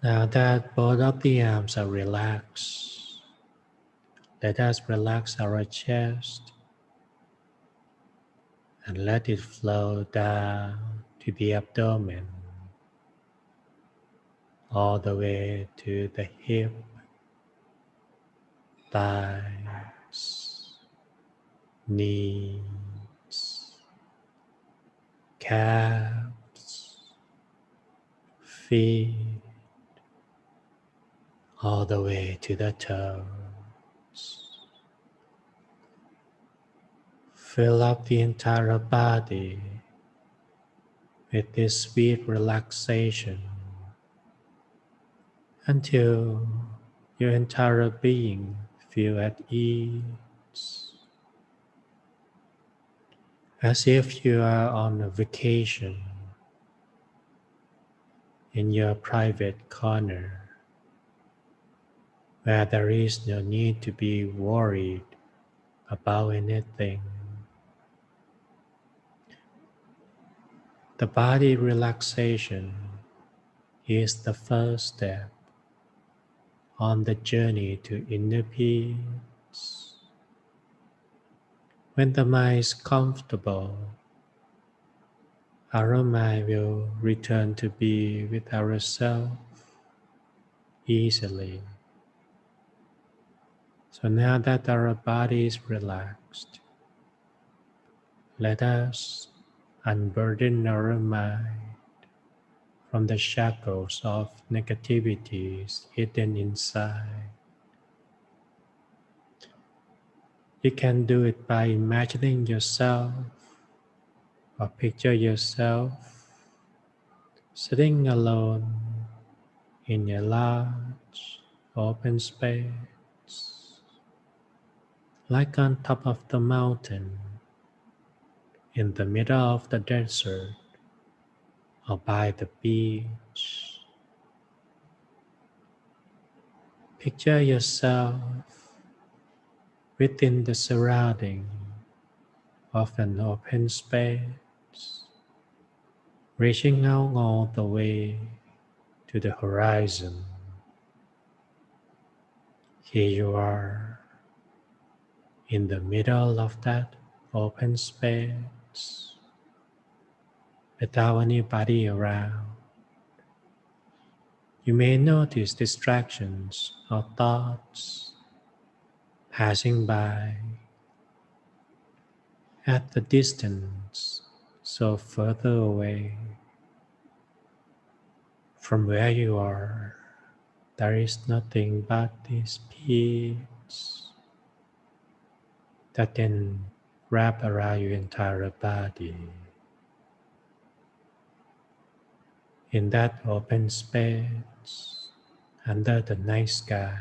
Now that both of the arms are relaxed, let us relax our chest and let it flow down to the abdomen, all the way to the hip, thighs, knees, calves, feet, all the way to the toes. Fill up the entire body with this sweet relaxation until your entire being feels at ease, as if you are on a vacation in your private corner where there is no need to be worried about anything. The body relaxation is the first step on the journey to inner peace. When the mind is comfortable, our mind will return to be with ourselves easily. So now that our body is relaxed, let us unburden our mind from the shackles of negativities hidden inside. You can do it by imagining yourself or picture yourself sitting alone in a large open space, like on top of the mountain, in the middle of the desert, or by the beach. Picture yourself within the surrounding of an open space, reaching out all the way to the horizon. Here you are in the middle of that open space without anybody around. You may notice distractions or thoughts passing by at the distance, so further away from where you are. There is nothing but this peace that can wrap around your entire body. In that open space, under the night sky,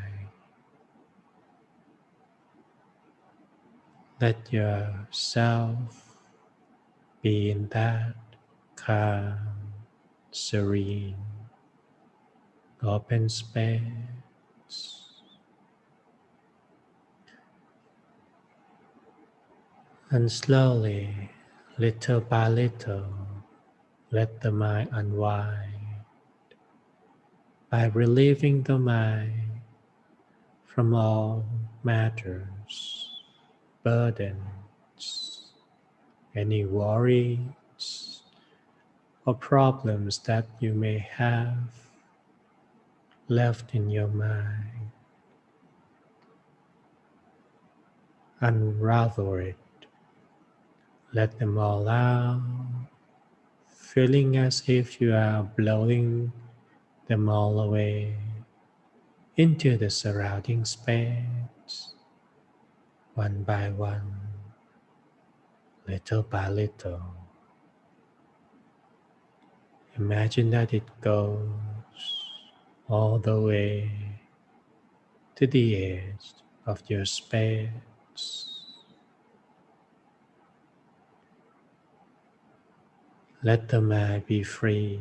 let yourself be in that calm, serene, open space. And slowly, little by little, let the mind unwind by relieving the mind from all matters, burdens, any worries or problems that you may have left in your mind. Unravel it. Let them all out, feeling as if you are blowing them all away into the surrounding space, one by one, little by little. Imagine that it goes all the way to the edge of your space. Let the mind be free.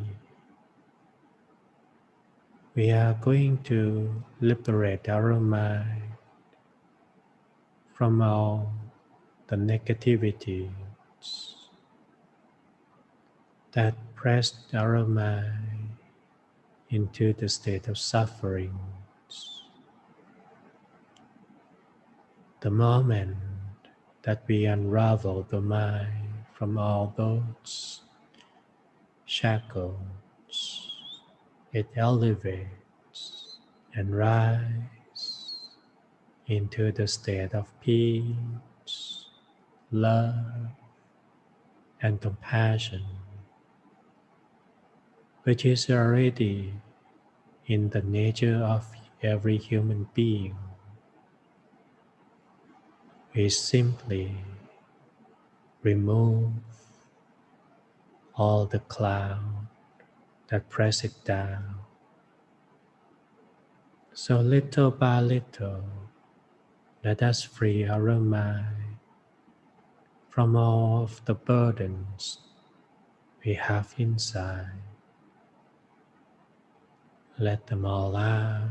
We are going to liberate our mind from all the negativities that pressed our mind into the state of suffering. The moment that we unravel the mind from all those shackles, it elevates and rises into the state of peace, love, and compassion, which is already in the nature of every human being. We simply remove all the cloud that press it down. So little by little, let us free our mind from all of the burdens we have inside. Let them all out.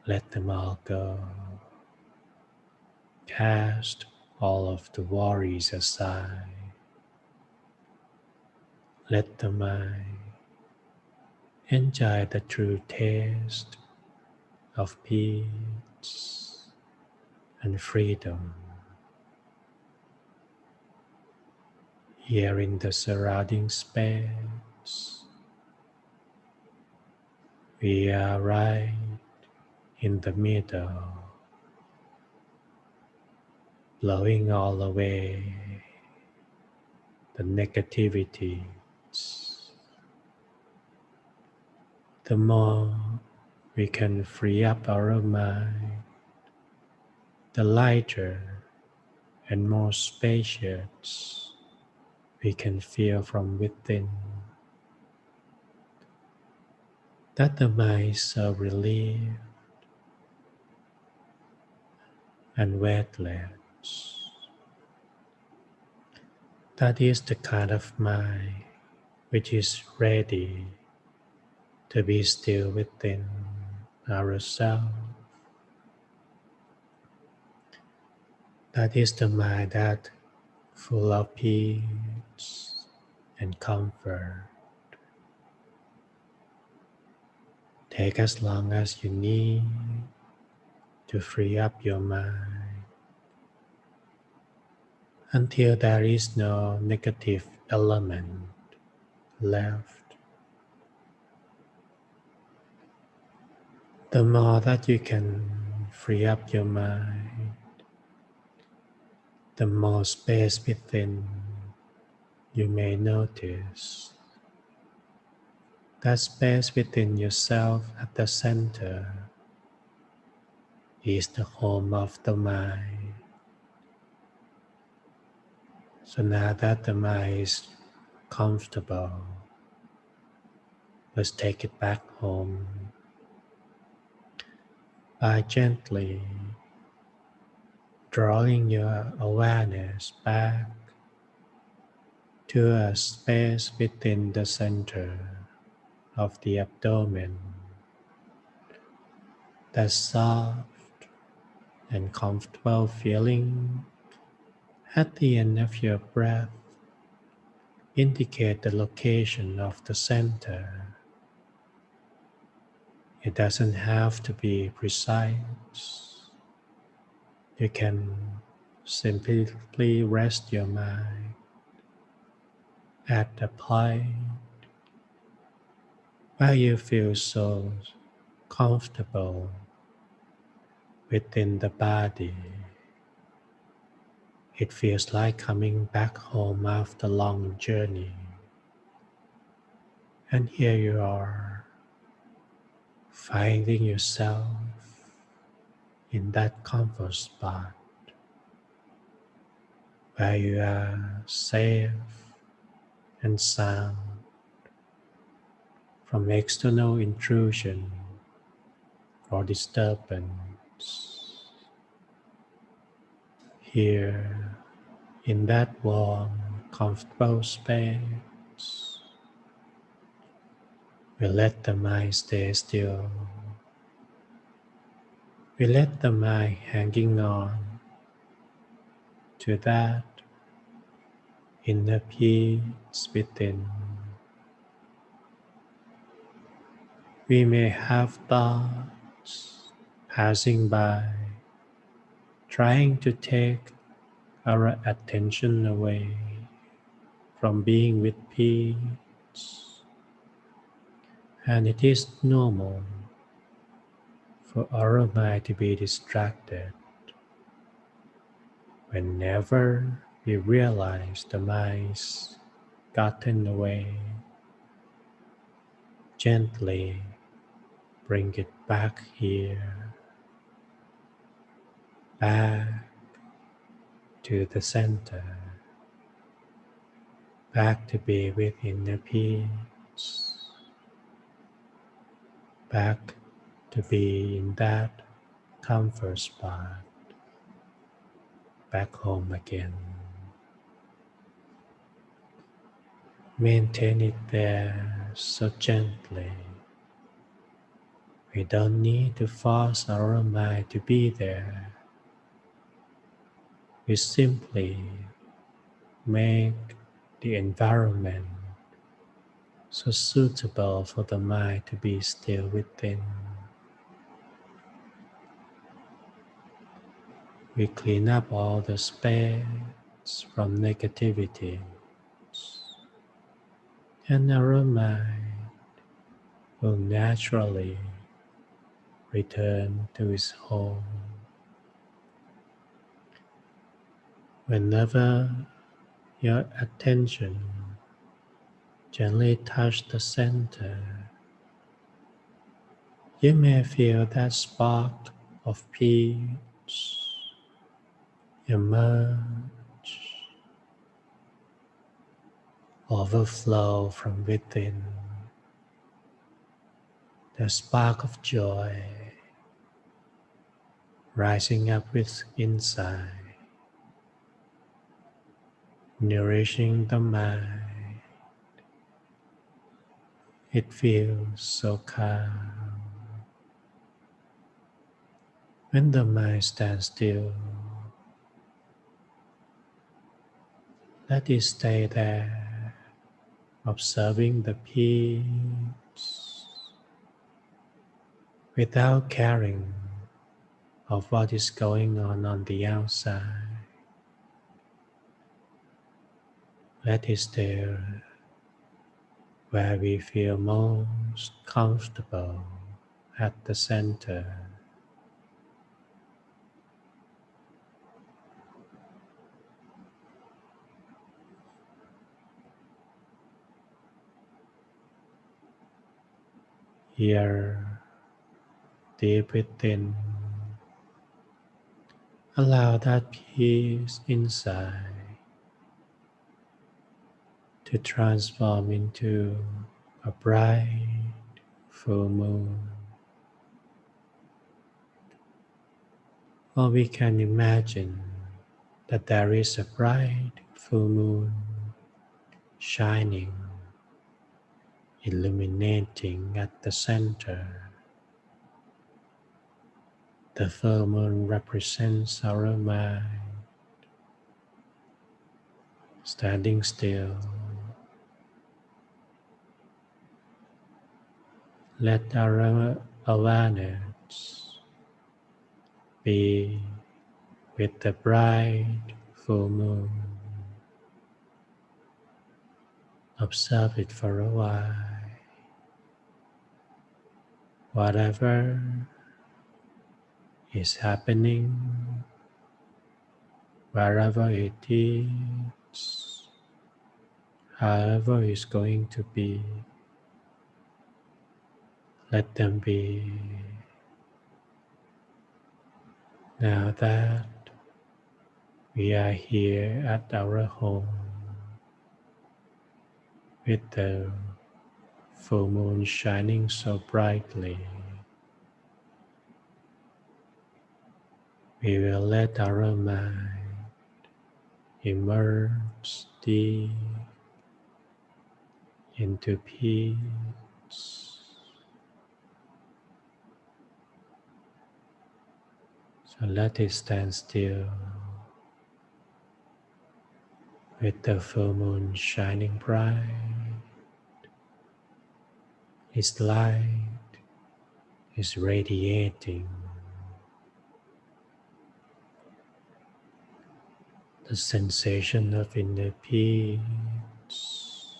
Let them all go. Cast all of the worries aside. Let the mind enjoy the true taste of peace and freedom. Here in the surrounding space, we are right in the middle, blowing all away the negativities. The more we can free up our mind, the lighter and more spacious we can feel from within. That the mind is so relieved and weightless. That is the kind of mind which is ready to be still within ourselves. That is the mind that full of peace and comfort. Take as long as you need to free up your mind until there is no negative element left. The more that you can free up your mind, the more space within you may notice. That space within yourself at the center is the home of the mind. So now that the mind is comfortable, let's take it back home by gently drawing your awareness back to a space within the center of the abdomen, that soft and comfortable feeling at the end of your breath indicate the location of the center. It doesn't have to be precise. You can simply rest your mind at the point where you feel so comfortable within the body. It feels like coming back home after a long journey. And here you are, finding yourself in that comfort spot where you are safe and sound from external intrusion or disturbance. Here, in that warm, comfortable space, we let the mind stay still. We let the mind hanging on to that inner peace within. We may have thoughts passing by, trying to take our attention away from being with peace. And it is normal for our mind to be distracted. Whenever we realize the mind's gotten away, gently bring it back here, back to the center, back to be with inner peace, back to be in that comfort spot, back home again. Maintain it there so gently. We don't need to force our mind to be there. We simply make the environment so suitable for the mind to be still within. We clean up all the space from negativity, and our mind will naturally return to its home. Whenever your attention gently touches the center, you may feel that spark of peace emerge, overflow from within, the spark of joy rising up with inside, nourishing the mind. It feels so calm. When the mind stands still, Let it stay there, observing the peace without caring of what is going on the outside. Let it stay where we feel most comfortable at the center. Here, deep within, allow that peace inside to transform into a bright full moon. Or we can imagine that there is a bright full moon shining, illuminating at the center. The full moon represents our mind, standing still. Let our awareness be with the bright full moon. Observe it for a while. Whatever is happening, wherever it is, however it's going to be, let them be. Now that we are here at our home with the full moon shining so brightly, we will let our mind immerse deep into peace. So let it stand still with the full moon shining bright. Its light is radiating. The sensation of inner peace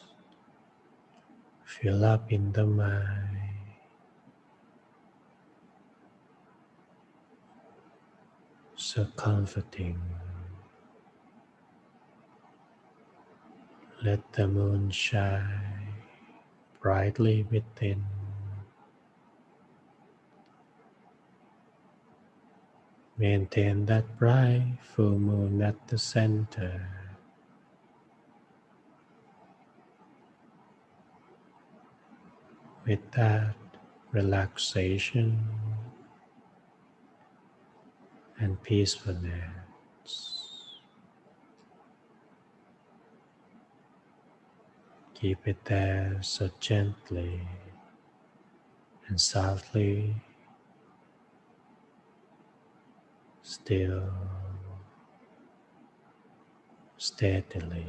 fill up in the mind. So comforting. Let the moon shine brightly within. Maintain that bright full moon at the center. With that relaxation and peacefulness. Keep it there so gently and softly, still, steadily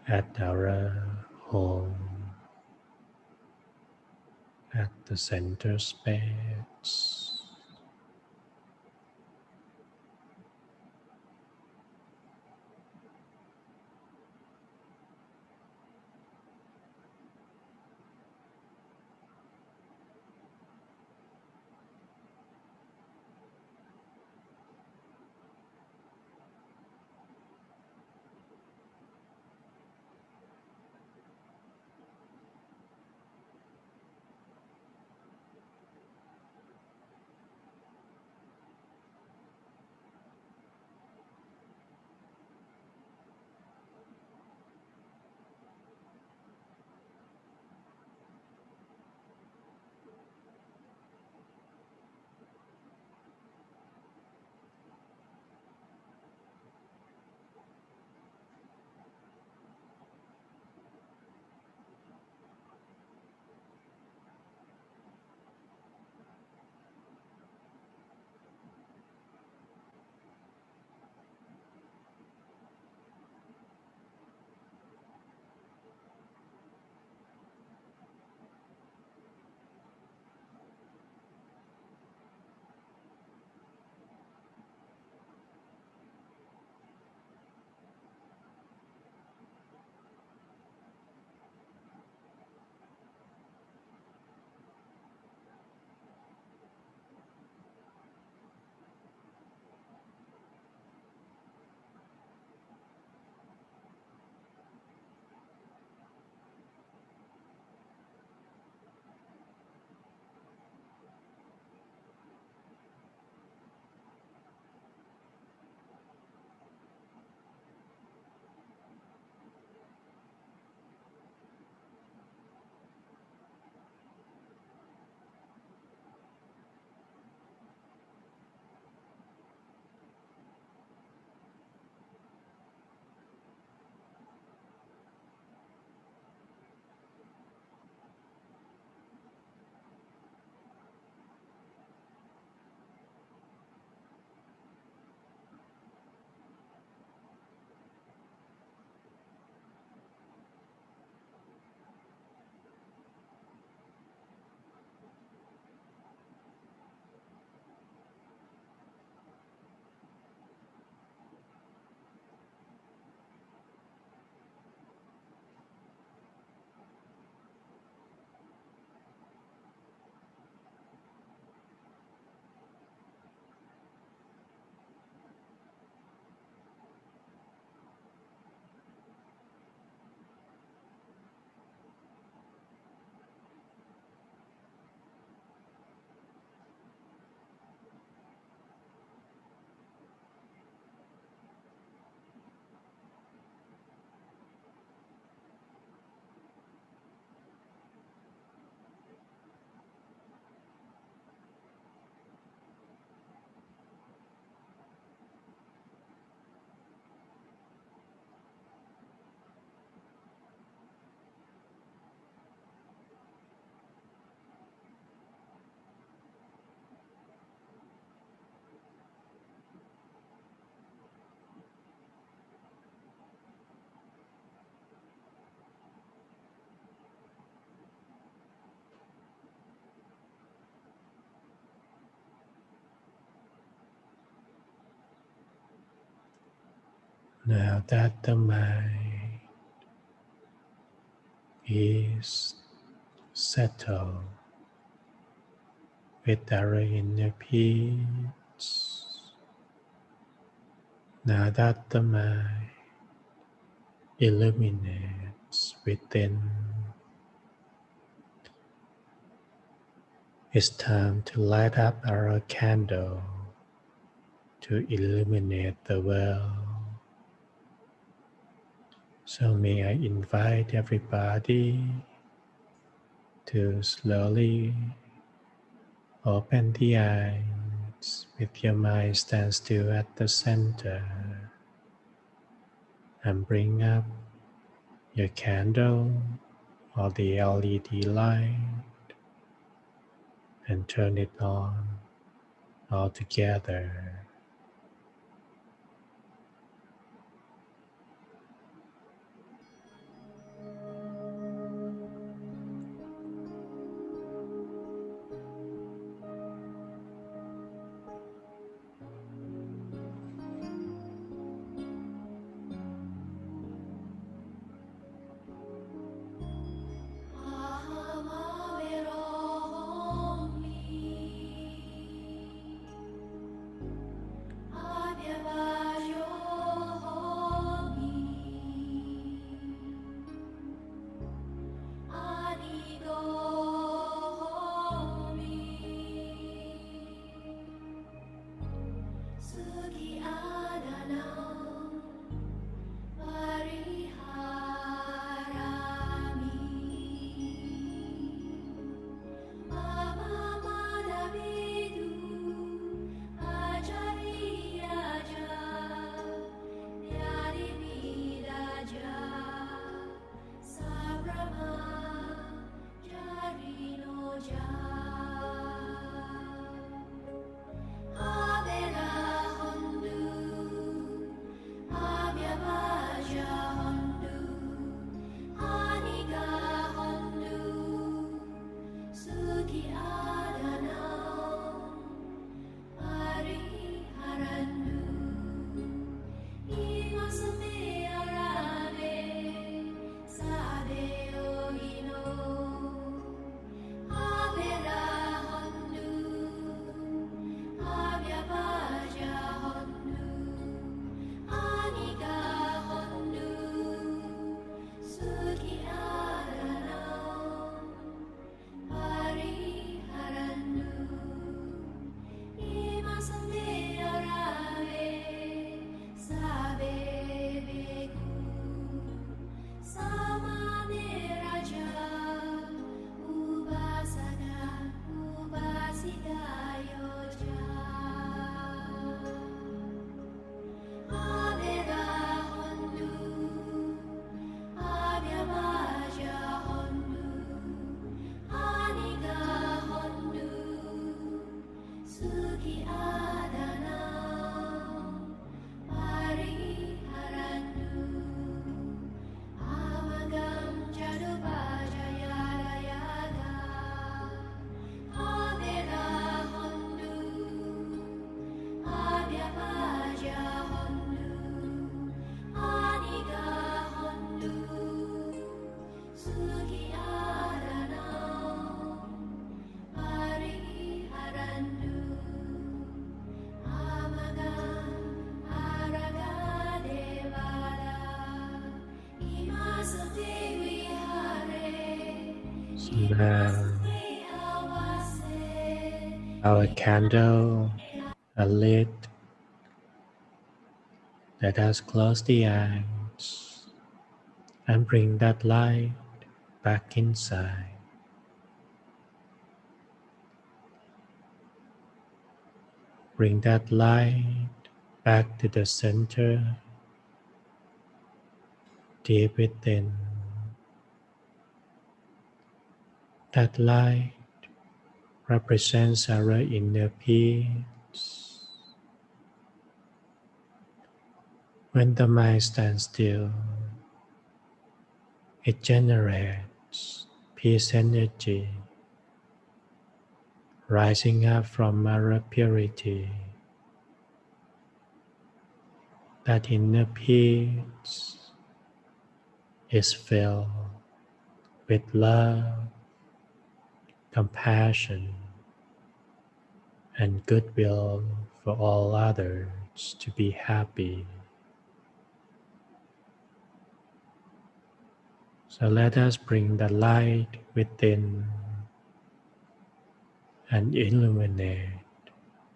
at our home, at the center space. Now that the mind is settled with our inner peace, now that the mind illuminates within, it's time to light up our candle to illuminate the world. So may I invite everybody to slowly open the eyes with your mind stand still at the center and bring up your candle or the LED light and turn it on all together. Now our candle are lit. Let us close the eyes and bring that light back inside. Bring that light back to the center, deep within. That light represents our inner peace. When the mind stands still, it generates peace energy, rising up from our purity. That inner peace is filled with love, compassion, and goodwill for all others to be happy. So let us bring the light within and illuminate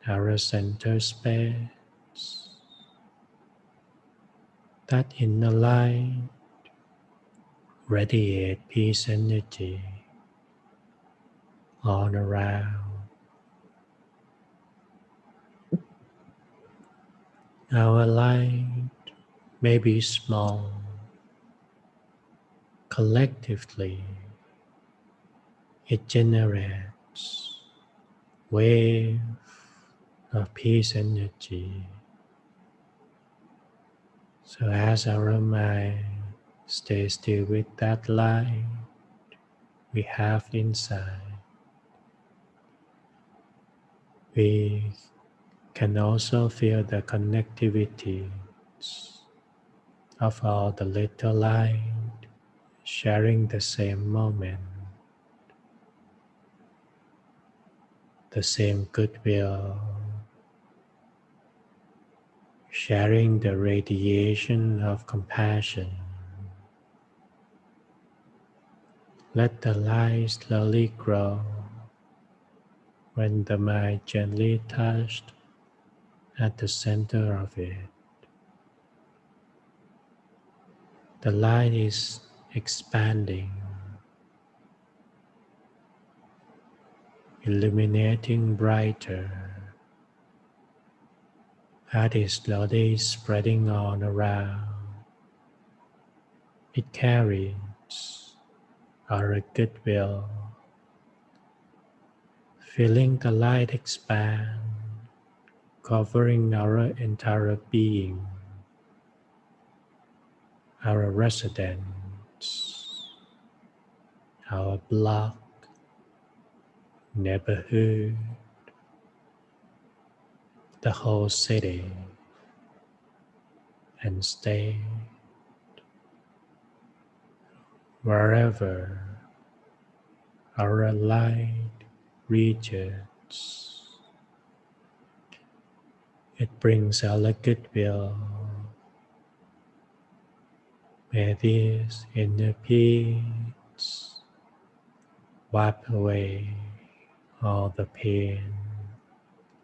our center space. That inner light radiate peace energy all around. Our light may be small. Collectively, it generates wave of peace energy. So as our mind stays still with that light we have inside, we can also feel the connectivity of all the little light sharing the same moment, the same goodwill, sharing the radiation of compassion. Let the light slowly grow when the mind gently touched at the center of it. The light is expanding, illuminating brighter, as it is slowly spreading all around. It carries our goodwill, feeling the light expand, covering our entire being, our residence, our block, neighborhood, the whole city and state. Wherever our light reaches, it brings our goodwill. May this inner peace wipe away all the pain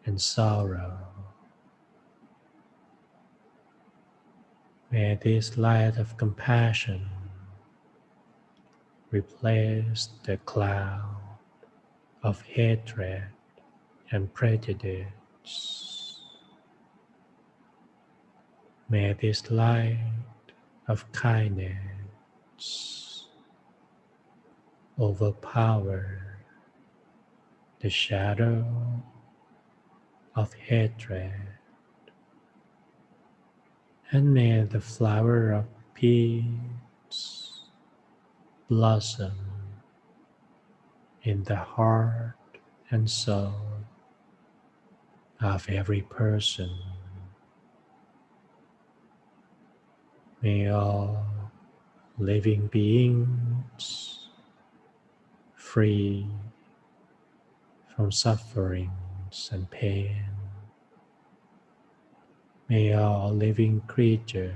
and sorrow. May this light of compassion replace the cloud of hatred and prejudice. May this light of kindness overpower the shadow of hatred, and may the flower of peace blossom in the heart and soul of every person. May all living beings free from sufferings and pain. May all living creatures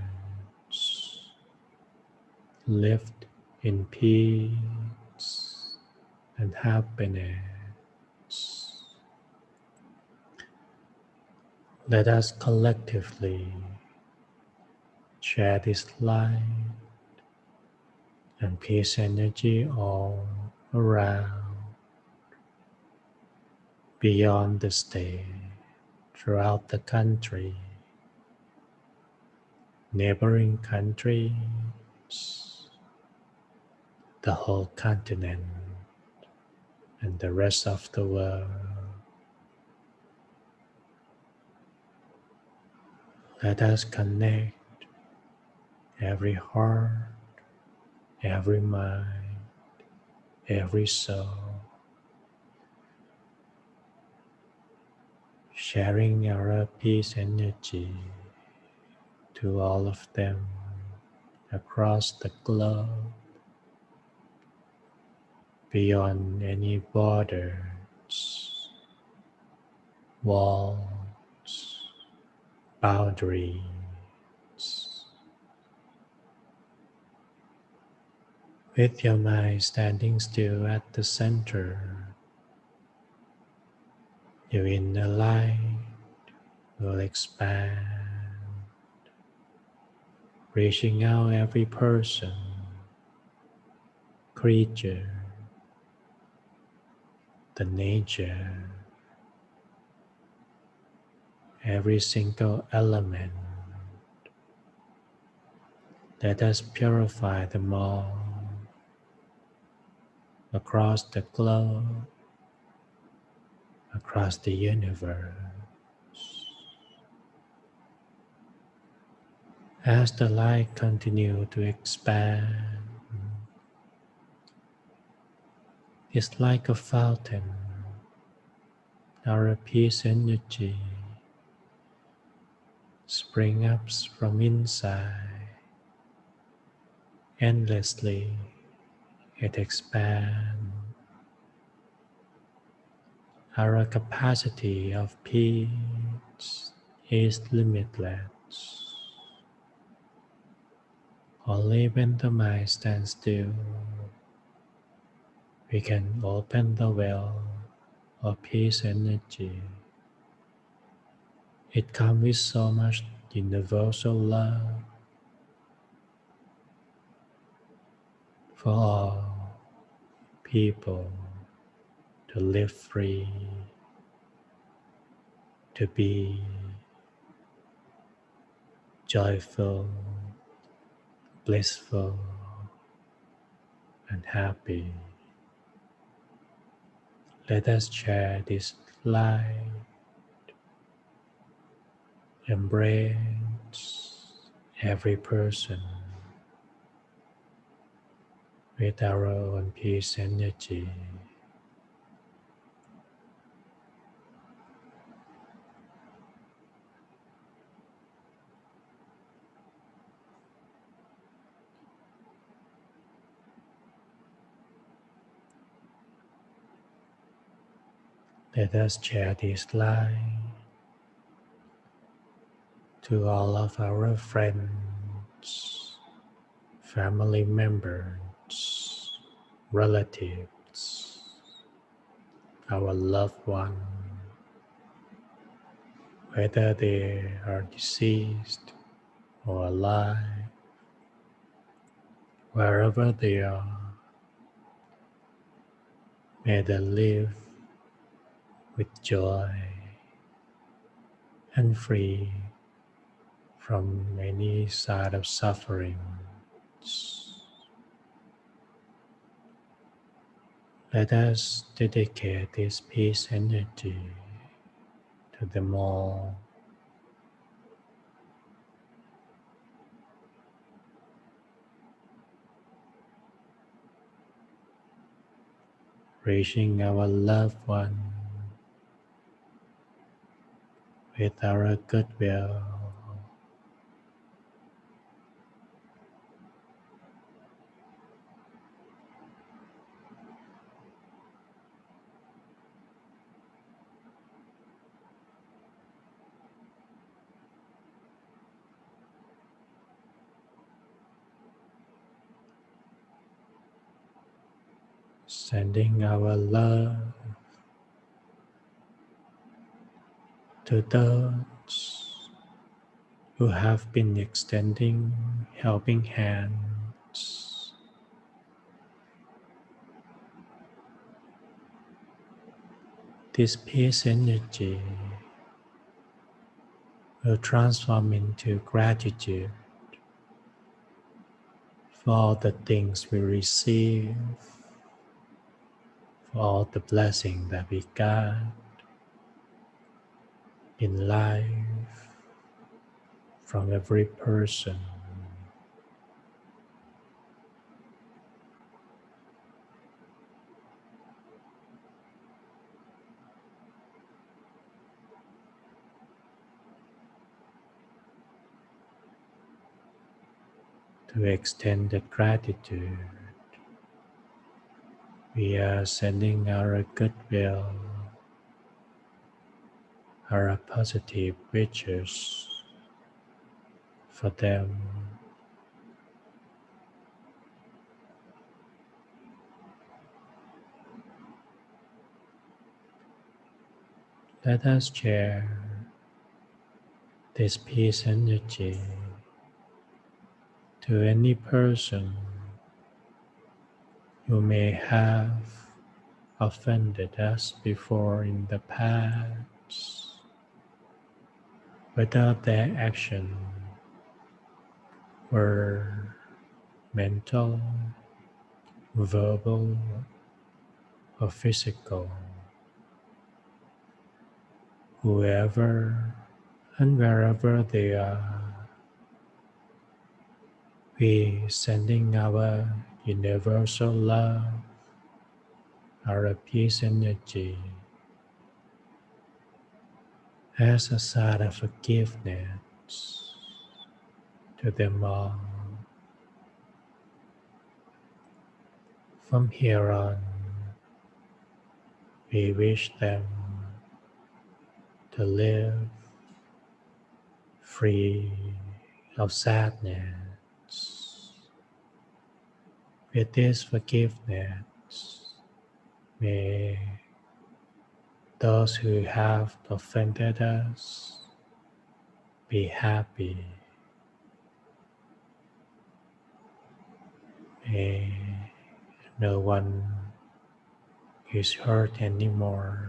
live in peace and happiness. Let us collectively share this light and peace energy all around, beyond the state, throughout the country, neighboring countries, the whole continent, and the rest of the world. Let us connect every heart, every mind, every soul, sharing our peace energy to all of them across the globe, beyond any borders, walls, boundaries. With your mind standing still at the center, your inner light will expand, reaching out every person, creature, the nature, every single element. Let us purify them all across the globe, across the universe. As the light continues to expand, it's like a fountain. Our peace energy spring up from inside. Endlessly, it expands. Our capacity of peace is limitless. Only when the mind stands still, we can open the well of peace energy. It comes with so much universal love for all people to live free, to be joyful, blissful, and happy. Let us share this light, embrace every person with our own peace energy. Let us share this light to all of our friends, family members, relatives, our loved ones, whether they are deceased or alive, wherever they are, may they live with joy and free from any side of suffering. Let us dedicate this peace energy to them all. Reaching our loved one with our goodwill. Sending our love to those who have been extending helping hands. This peace energy will transform into gratitude for all the things we receive, for all the blessings that we got in life from every person. to extended gratitude. We are sending our goodwill, our positive wishes for them. Let us share this peace energy to any person who may have offended us before in the past, whether their action were mental, verbal, or physical. Whoever and wherever they are, we sending our universal love, our peace energy as a sign of forgiveness to them all. From here on, we wish them to live free of sadness. With this forgiveness, may those who have offended us be happy. May no one is hurt anymore.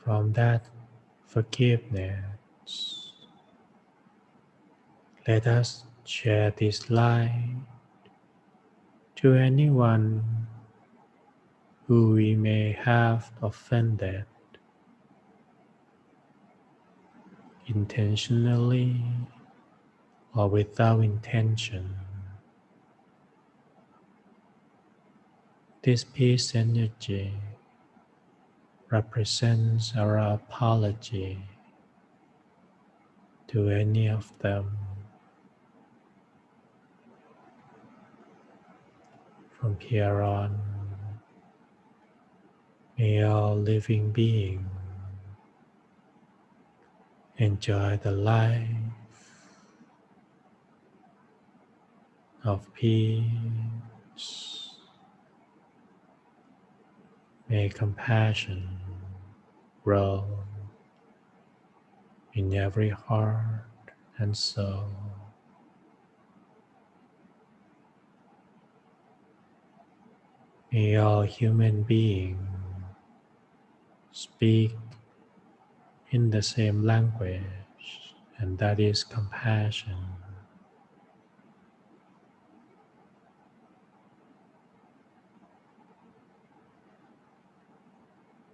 From that forgiveness, let us share this light to anyone who we may have offended intentionally or without intention. This peace energy represents our apology to any of them. From here on, may all living beings enjoy the life of peace. May compassion grow in every heart and soul. May all human beings speak in the same language, and that is compassion.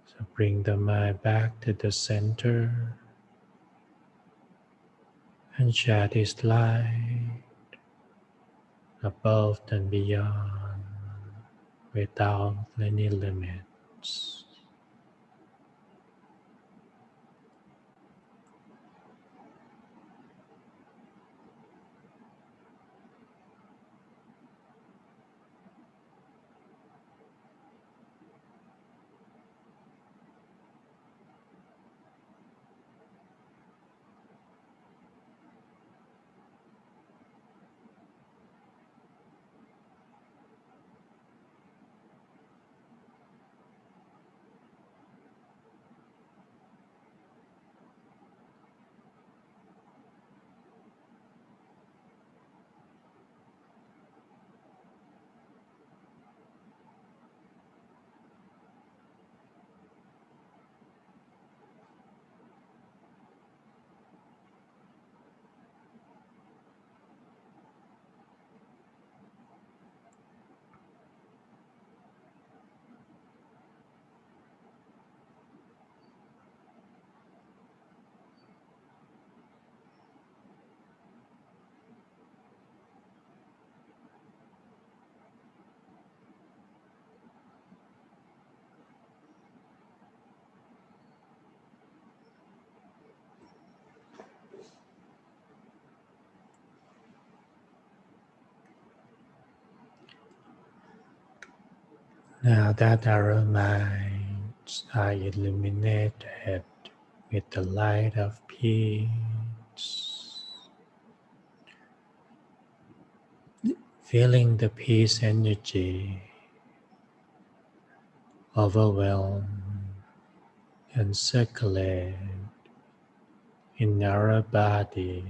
So bring the mind back to the center and share this light above and beyond without any limits. Now that our minds are illuminated with the light of peace, feeling the peace energy overwhelm and circulate in our body,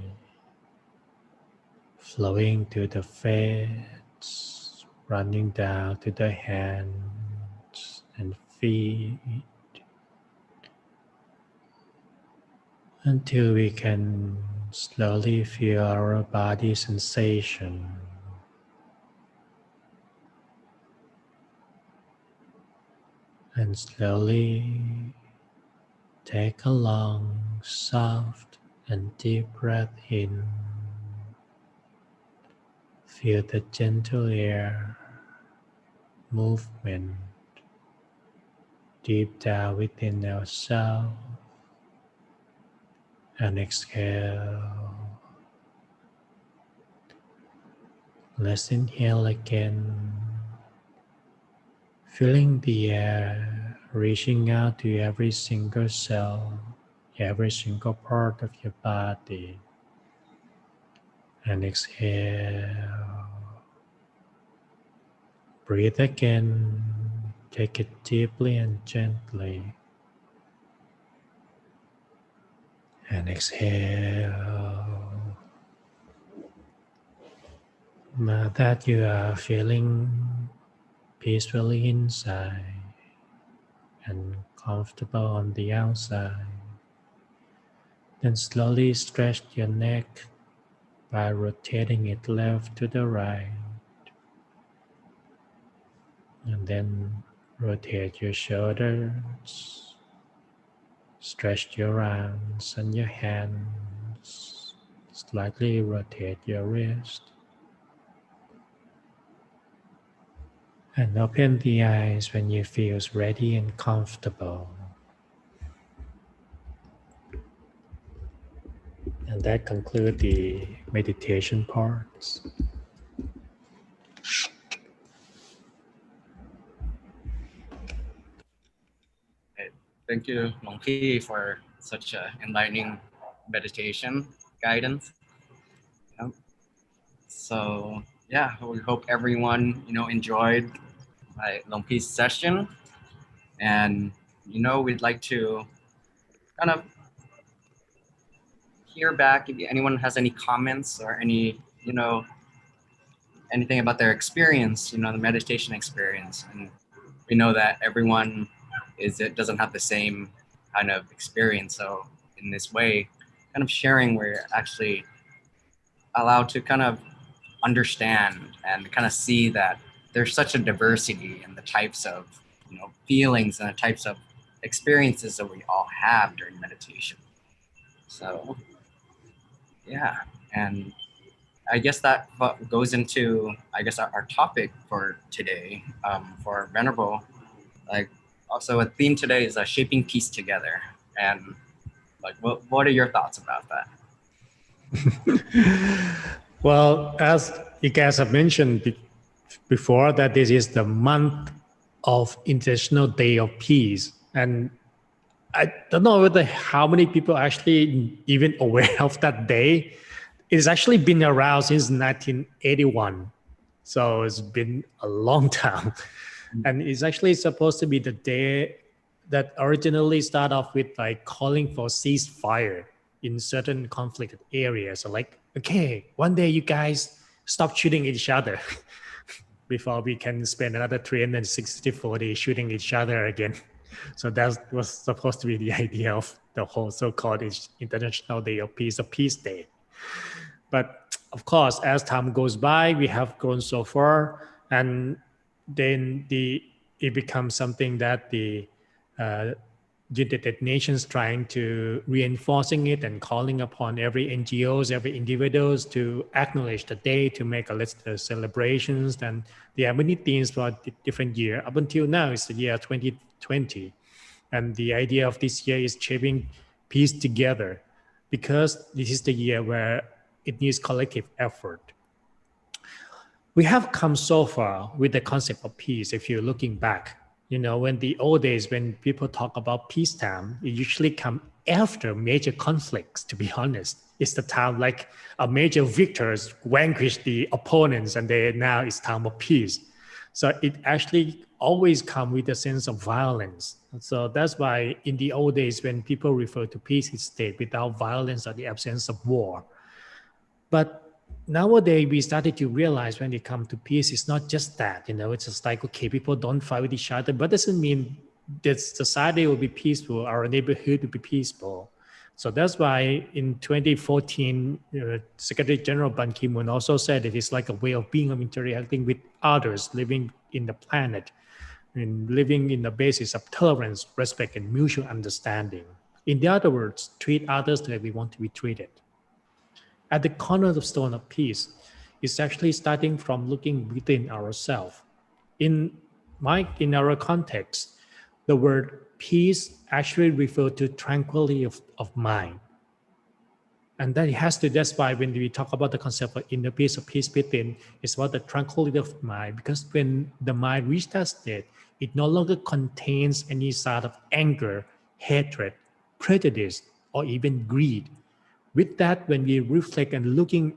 flowing to the face, running down to the hands and feet, until we can slowly feel our body sensation. And slowly take a long, soft and deep breath in. Feel the gentle air movement deep down within ourselves. And exhale. Let's inhale again, feeling the air reaching out to every single cell, every single part of your body. And exhale. Breathe again. Take it deeply and gently. And exhale. Now that you are feeling peacefully inside and comfortable on the outside, then slowly stretch your neck by rotating it left to the right, and then rotate your shoulders, stretch your arms and your hands, slightly rotate your wrist, and open the eyes when you feel ready and comfortable. And that concludes the meditation parts. Thank you, Long Phi, for such an enlightening meditation guidance. Yep. So yeah, we hope everyone enjoyed Long Phi's session, and we'd like to kind of hear back if anyone has any comments or any anything about their experience, the meditation experience. And we know that everyone doesn't have the same kind of experience. So in this way, kind of sharing, we're actually allowed to kind of understand and kind of see that there's such a diversity in the types of feelings and the types of experiences that we all have during meditation. So yeah, and I guess that goes into our topic for today, for Venerable. Like, also a theme today is shaping peace together. And like, what are your thoughts about that? Well, as you guys have mentioned before, that this is the month of International Day of Peace, and I don't know whether how many people are actually even aware of that day. It's actually been around since 1981, so it's been a long time. And it's actually supposed to be the day that originally started off with like calling for ceasefire in certain conflicted areas. So like, okay, one day you guys stop shooting each other before we can spend another 364 days shooting each other again. So that was supposed to be the idea of the whole so-called International Day of Peace, a peace day. But of course, as time goes by, we have grown so far, and then it becomes something that the United Nations trying to reinforcing it and calling upon every NGOs, every individuals to acknowledge the day, to make a list of celebrations. And there are many themes for different year. Up until now, it's the year 2020. And the idea of this year is shaping peace together, because this is the year where it needs collective effort. We have come so far with the concept of peace. If you're looking back, when the old days, when people talk about peacetime, it usually come after major conflicts, to be honest. It's the time like a major victors vanquish the opponents and now it's time of peace. So it actually always come with a sense of violence. So that's why in the old days, when people refer to peace state without violence or the absence of war. But nowadays, we started to realize when it comes to peace, it's not just that, it's just like, okay, people don't fight with each other, but doesn't mean that society will be peaceful, our neighborhood will be peaceful. So that's why in 2014, Secretary General Ban Ki-moon also said that it's like a way of being, of interacting with others, living in the planet, and living in the basis of tolerance, respect, and mutual understanding. In other words, treat others the way we want to be treated. At the cornerstone of peace is actually starting from looking within ourselves. In our context, the word peace actually refers to tranquility of mind. And that's why when we talk about the concept of inner peace or peace within, it's about the tranquility of mind, because when the mind reaches that state, it no longer contains any sort of anger, hatred, prejudice, or even greed. With that, when we reflect and looking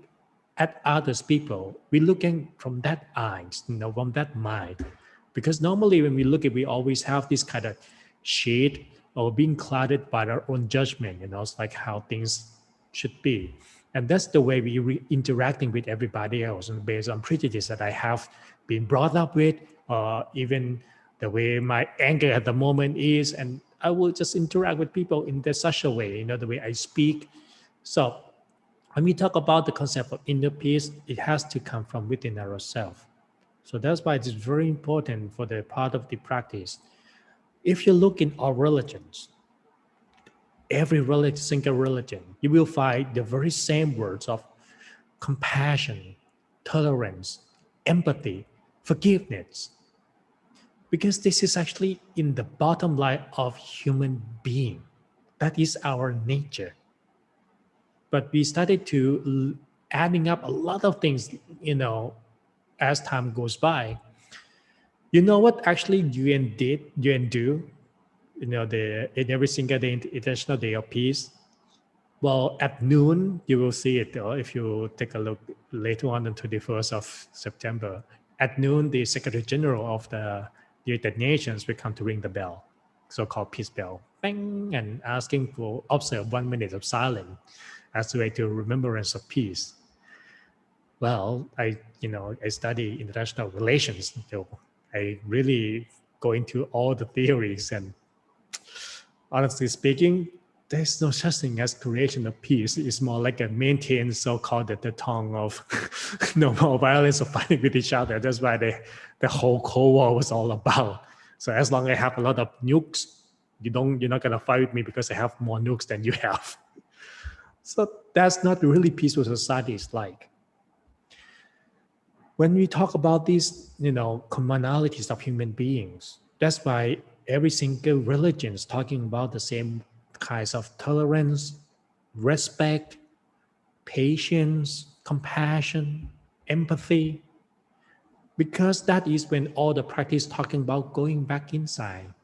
at others people, we're looking from that eyes, from that mind. Because normally when we look at, we always have this kind of shade or being clouded by our own judgment, it's like how things should be. And that's the way we interacting with everybody else, and based on prejudice that I have been brought up with, or even the way my anger at the moment is, and I will just interact with people in such a way, the way I speak. So when we talk about the concept of inner peace, it has to come from within ourselves. So that's why it's very important for the part of the practice. If you look in all religions, every single religion, you will find the very same words of compassion, tolerance, empathy, forgiveness. Because this is actually in the bottom line of human being. That is our nature. But we started to adding up a lot of things, as time goes by. You know what actually UN do, in every single day, International Day of Peace? Well, at noon, you will see it, or if you take a look later on 21st of September, at noon, the Secretary General of the United Nations will come to ring the bell, so-called peace bell, bang, and asking for observe 1 minute of silence as a way to remembrance of peace. Well, I study international relations, so I really go into all the theories, and honestly speaking, there's no such thing as creation of peace. It's more like a maintain so-called the tongue of no more violence or fighting with each other. That's why the whole Cold War was all about. So as long as I have a lot of nukes, you're not gonna fight with me because I have more nukes than you have. So that's not really peaceful society is like. When we talk about these, commonalities of human beings, that's why every single religion is talking about the same kinds of tolerance, respect, patience, compassion, empathy, because that is when all the practice talking about going back inside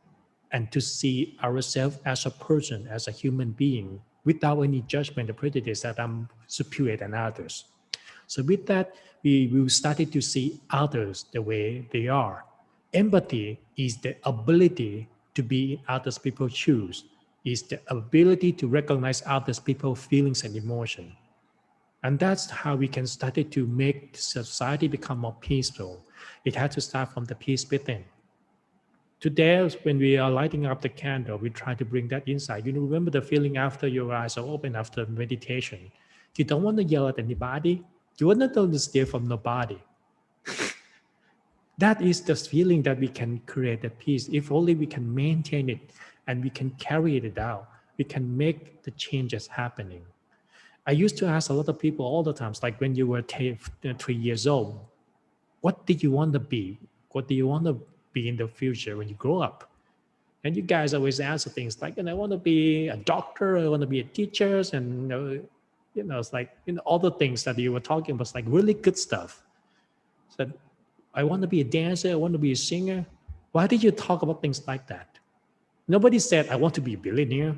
and to see ourselves as a person, as a human being, without any judgment or prejudice that I'm superior than others. So with that, we will start to see others the way they are. Empathy is the ability to be in others people's shoes, is the ability to recognize others people's feelings and emotion. And that's how we can start to make society become more peaceful. It has to start from the peace within. Today, when we are lighting up the candle, we try to bring that inside. Remember the feeling after your eyes are open after meditation. You don't want to yell at anybody. You want to steal from nobody. That is the feeling that we can create the peace. If only we can maintain it and we can carry it out, we can make the changes happening. I used to ask a lot of people all the times, like when you were 3 years old, what do you want to be? What do you want to be in the future when you grow up? And you guys always answer things like, I want to be a doctor, I want to be a teacher, and it's like, all the things that you were talking about, like really good stuff. Said, I want to be a dancer, I want to be a singer. Why did you talk about things like that? Nobody said, I want to be a billionaire.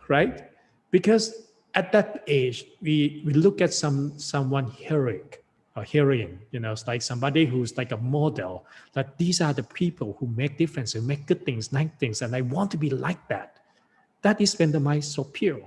Right? Because at that age, we look at someone heroic or heroine, it's like somebody who's like a model, that these are the people who make difference and make good things, nice things, and I want to be like that. That is when the mind is so pure.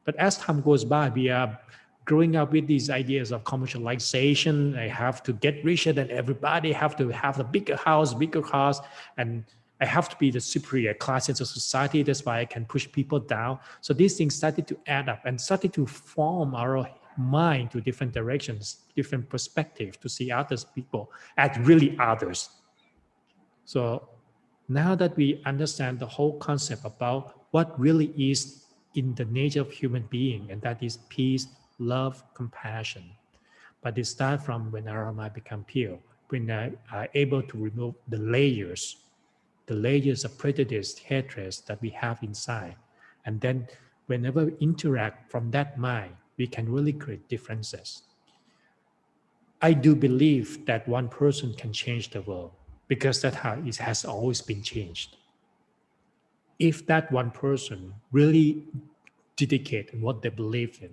But as time goes by, we are growing up with these ideas of commercialization. I have to get richer than everybody, have to have a bigger house, bigger cars, and I have to be the superior class in the society. That's why I can push people down. So these things started to add up and started to form our mind to different directions, different perspectives to see others people as really others. So now that we understand the whole concept about what really is in the nature of human being, and that is peace, love, compassion. But it starts from when our mind becomes pure, when I are able to remove the layers of prejudice, hatred that we have inside. And then whenever we interact from that mind, we can really create differences. I do believe that one person can change the world because that's how it has always been changed. If that one person really dedicate in what they believe in,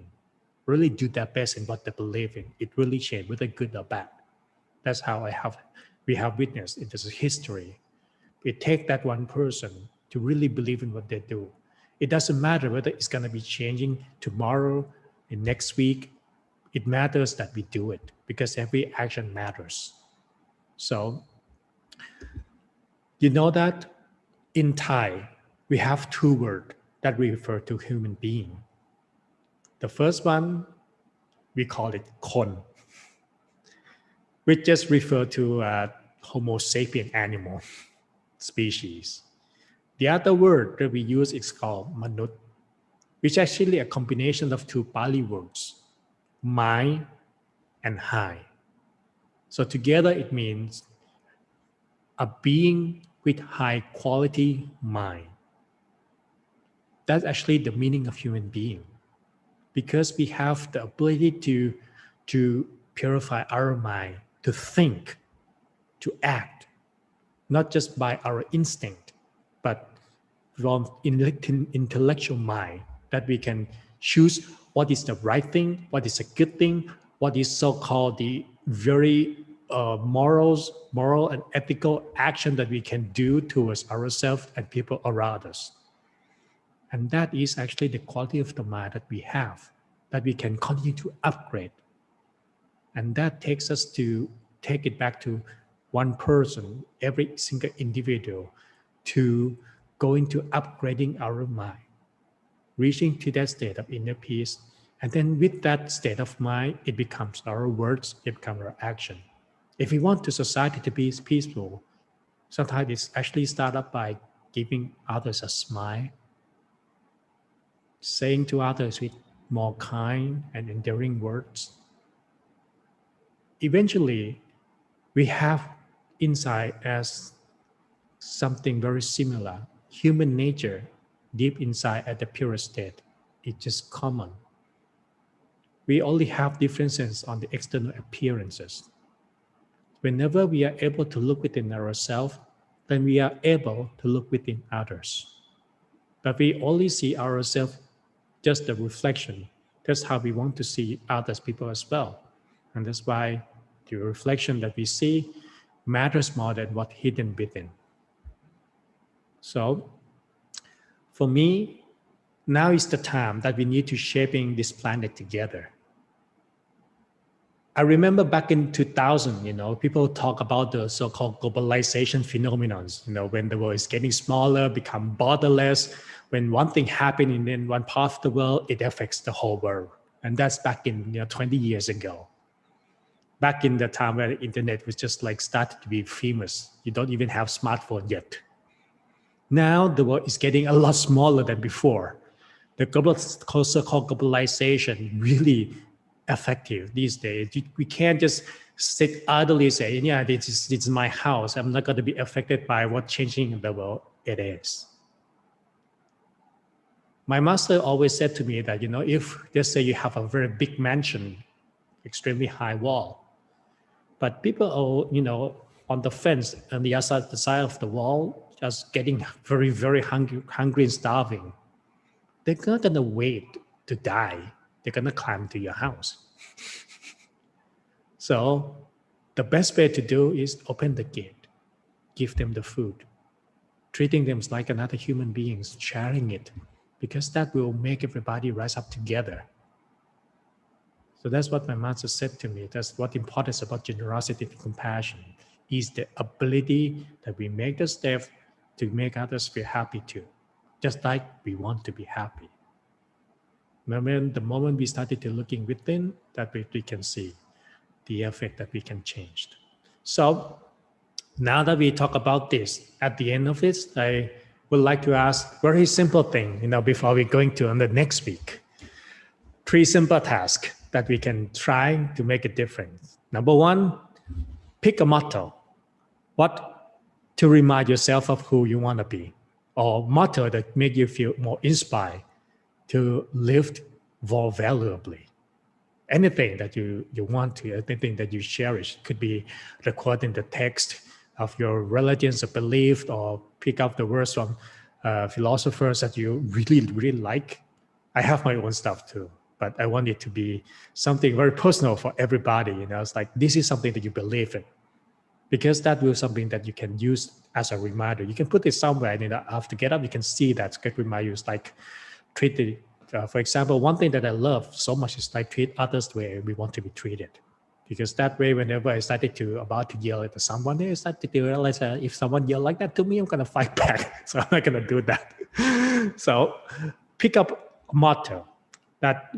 really do their best in what they believe in, it really change, whether good or bad. That's how we have witnessed in this history. It takes that one person to really believe in what they do. It doesn't matter whether it's going to be changing tomorrow, in next week. It matters that we do it because every action matters. So, you know that in Thai, we have two words that we refer to human being. The first one, we call it kon, which just refer to Homo sapien animal species. The other word that we use is called manut, which is actually a combination of two Pali words, mai and hai. So together it means a being with high quality mind. That's actually the meaning of human being, because we have the ability to purify our mind, to think, to act, not just by our instinct, but from intellectual mind, that we can choose what is the right thing, what is a good thing, what is so-called the very moral and ethical action that we can do towards ourselves and people around us. And that is actually the quality of the mind that we have, that we can continue to upgrade. And that takes us to take it back to one person, every single individual, to go into upgrading our mind, reaching to that state of inner peace. And then with that state of mind, it becomes our words, it becomes our action. If we want the society to be peaceful, sometimes it's actually start up by giving others a smile, saying to others with more kind and endearing words. Eventually, we have inside as something very similar. Human nature, deep inside at the purest state, it's just common. We only have differences on the external appearances. Whenever we are able to look within ourselves, then we are able to look within others. But we only see ourselves just the reflection. That's how we want to see other people as well. And that's why the reflection that we see matters more than what's hidden within. So for me, now is the time that we need to shaping this planet together. I remember back in 2000, people talk about the so-called globalization phenomenon, when the world is getting smaller, become borderless. When one thing happened in one part of the world, it affects the whole world. And that's back in 20 years ago. Back in the time where the internet was just like started to be famous. You don't even have smartphone yet. Now the world is getting a lot smaller than before. The so-called globalization really effective these days. We can't just sit idly and say, yeah, this is my house. I'm not going to be affected by what's changing in the world. It is. My master always said to me that, if let's say you have a very big mansion extremely high wall. But people are, on the fence on the other side of the wall, just getting very, very hungry and starving. They're not gonna wait to die. They're gonna climb to your house. So the best way to do is open the gate, give them the food, treating them like another human beings, sharing it, because that will make everybody rise up together. So that's what my master said to me. That's what importance about generosity and compassion is the ability that we make the step to make others feel happy too, just like we want to be happy. The moment we started to looking within, that we can see the effect that we can change. So now that we talk about this, at the end of this, I would like to ask very simple thing, before we going to on the next week. 3 simple tasks that we can try to make a difference. Number 1, pick a motto. What to remind yourself of who you want to be, or motto that make you feel more inspired to live more valuably. Anything that you want to, anything that you cherish, could be recording the text of your religions or belief, or pick up the words from philosophers that you really, really like. I have my own stuff too, but I want it to be something very personal for everybody. It's like, this is something that you believe in, because that will something that you can use as a reminder. You can put it somewhere, and after get up, you can see that good reminder. Like treat it. For example, one thing that I love so much is like treat others the way we want to be treated. Because that way, whenever I started about to yell at someone, I started to realize that if someone yell like that to me, I'm gonna fight back. So I'm not gonna do that. So pick up a motto that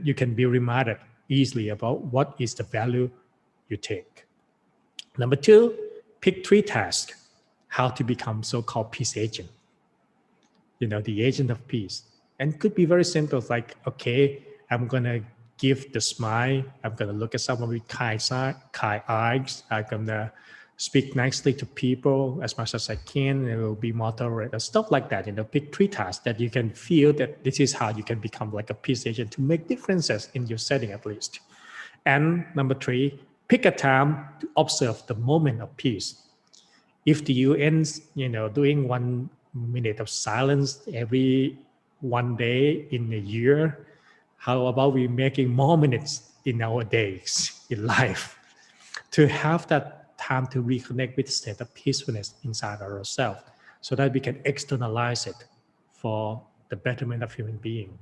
you can be reminded easily about what is the value you take. Number 2, pick 3 tasks, how to become so-called peace agent. The agent of peace. And could be very simple, like, okay, I'm going to give the smile. I'm going to look at someone with kind eyes. I'm going to speak nicely to people as much as I can. It will be moderate, stuff like that. Pick 3 tasks that you can feel that this is how you can become like a peace agent to make differences in your setting at least. And number 3, pick a time to observe the moment of peace. If the UN's, doing 1 minute of silence every 1 day in a year, how about we making more minutes in our days in life to have that time to reconnect with the state of peacefulness inside ourselves, so that we can externalize it for the betterment of human being.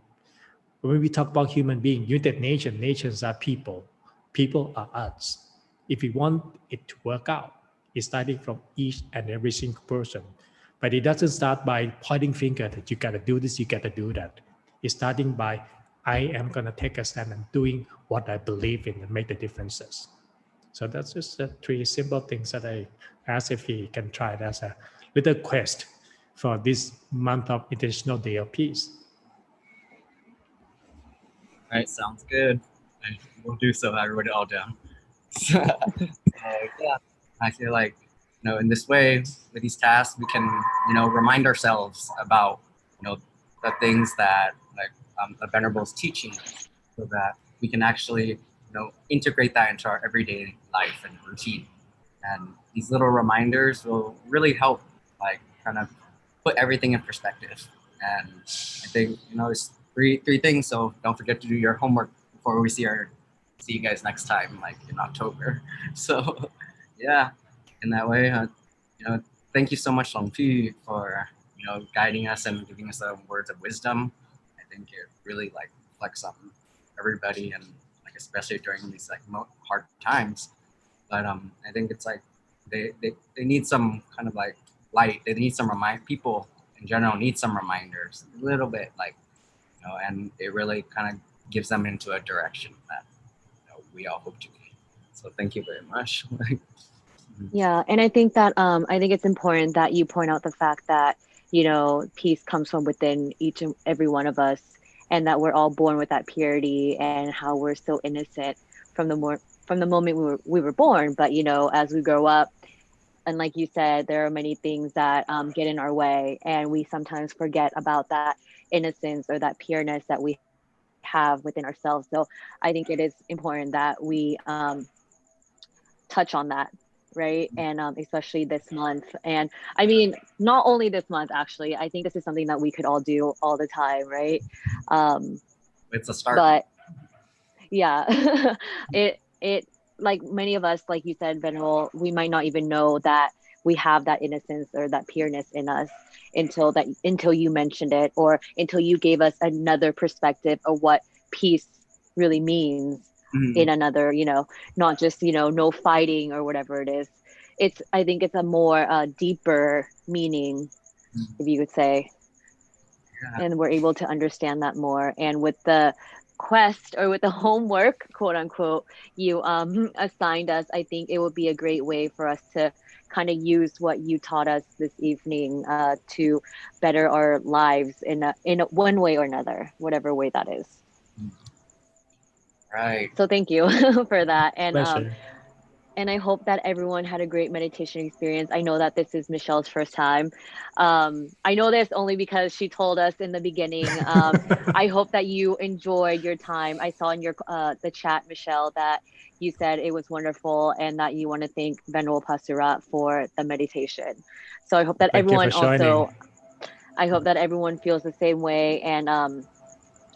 When we talk about human being, United Nations are people. People are us. If we want it to work out, it's starting from each and every single person. But it doesn't start by pointing finger that you got to do this, you got to do that. It's starting by, I am going to take a stand and doing what I believe in and make the differences. So that's just the 3 simple things that I asked if he can try it as a little quest for this month of International Day of Peace. All right, sounds good. I will do so. I wrote it all down. Yeah, I feel like, in this way, with these tasks, we can, remind ourselves about, the things that the Venerable is teaching us, so that we can actually, integrate that into our everyday life and routine. And these little reminders will really help, kind of put everything in perspective. And I think, it's three things. So don't forget to do your homework before we see you guys next time, in October. So yeah, in that way, thank you so much, Long Pi, for guiding us and giving us some words of wisdom. I think it really reflects on everybody, and especially during these hard times. But I think it's they need some kind of light. They need some people in general need some reminders, a little bit, and it really kind of gives them into a direction that we all hope to be. So thank you very much. Yeah, and I think that I think it's important that you point out the fact that peace comes from within each and every one of us, and that we're all born with that purity, and how we're so innocent from the moment we were born. But as we grow up, and like you said, there are many things that get in our way, and we sometimes forget about that innocence or that pureness that we have have within ourselves. So I think it is important that we touch on that, right? And especially this month. And I mean, not only this month, actually, I think this is something that we could all do all the time, right? It's a start. But yeah, it like many of us, like you said, Venerable, we might not even know that we have that innocence or that pureness in us until you mentioned it, or until you gave us another perspective of what peace really means in another, not just, no fighting or whatever it is. I think it's a more deeper meaning, if you could say. Yeah. And we're able to understand that more. And with the quest, or with the homework, quote unquote, you assigned us, I think it would be a great way for us to kind of use what you taught us this evening to better our lives in one way or another, whatever way that is. Right. So thank you for that. Pleasure. And I hope that everyone had a great meditation experience. I know that this is Michelle's first time. I know this only because she told us in the beginning. I hope that you enjoyed your time. I saw in your the chat, Michelle, that you said it was wonderful and that you want to thank Venerable Pasura for the meditation. So I hope that Thank you for everyone joining. also, I hope that everyone feels the same way. And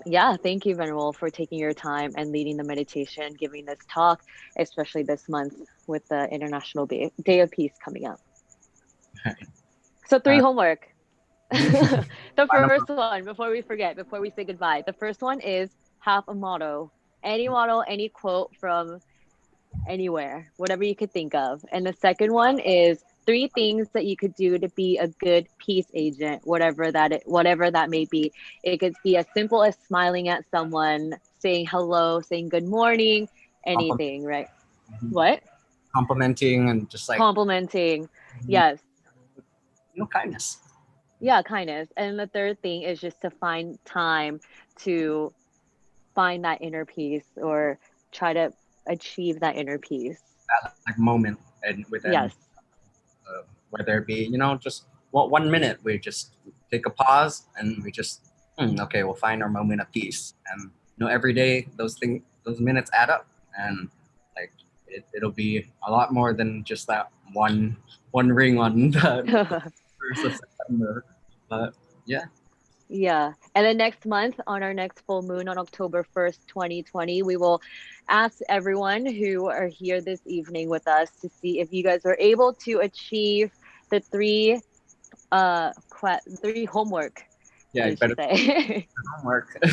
yeah, thank you, Venerable, for taking your time and leading the meditation, giving this talk, especially this month with the International Day of Peace coming up. So 3 homework. The first one, before we forget, before we say goodbye, the first one is have a motto. Any motto, any quote from anywhere, whatever you could think of. And the second one is 3 things that you could do to be a good peace agent, whatever that may be. It could be as simple as smiling at someone, saying hello, saying good morning, anything, right? What? Complimenting and just like Complimenting. Yes. kindness. Yeah, kindness. And the third thing is just to find time to find that inner peace, or try to achieve that inner peace. That like moment and within Yes. whether it be just 1 minute, we just take a pause and we just okay, we'll find our moment of peace. And every day those minutes add up, and like it'll be a lot more than just that one ring on the 1st of September. But yeah. Yeah. And then next month, on our next full moon on October 1st, 2020, we will ask everyone who are here this evening with us to see if you guys are able to achieve the 3 homework. Yeah, I you should better say. homework. All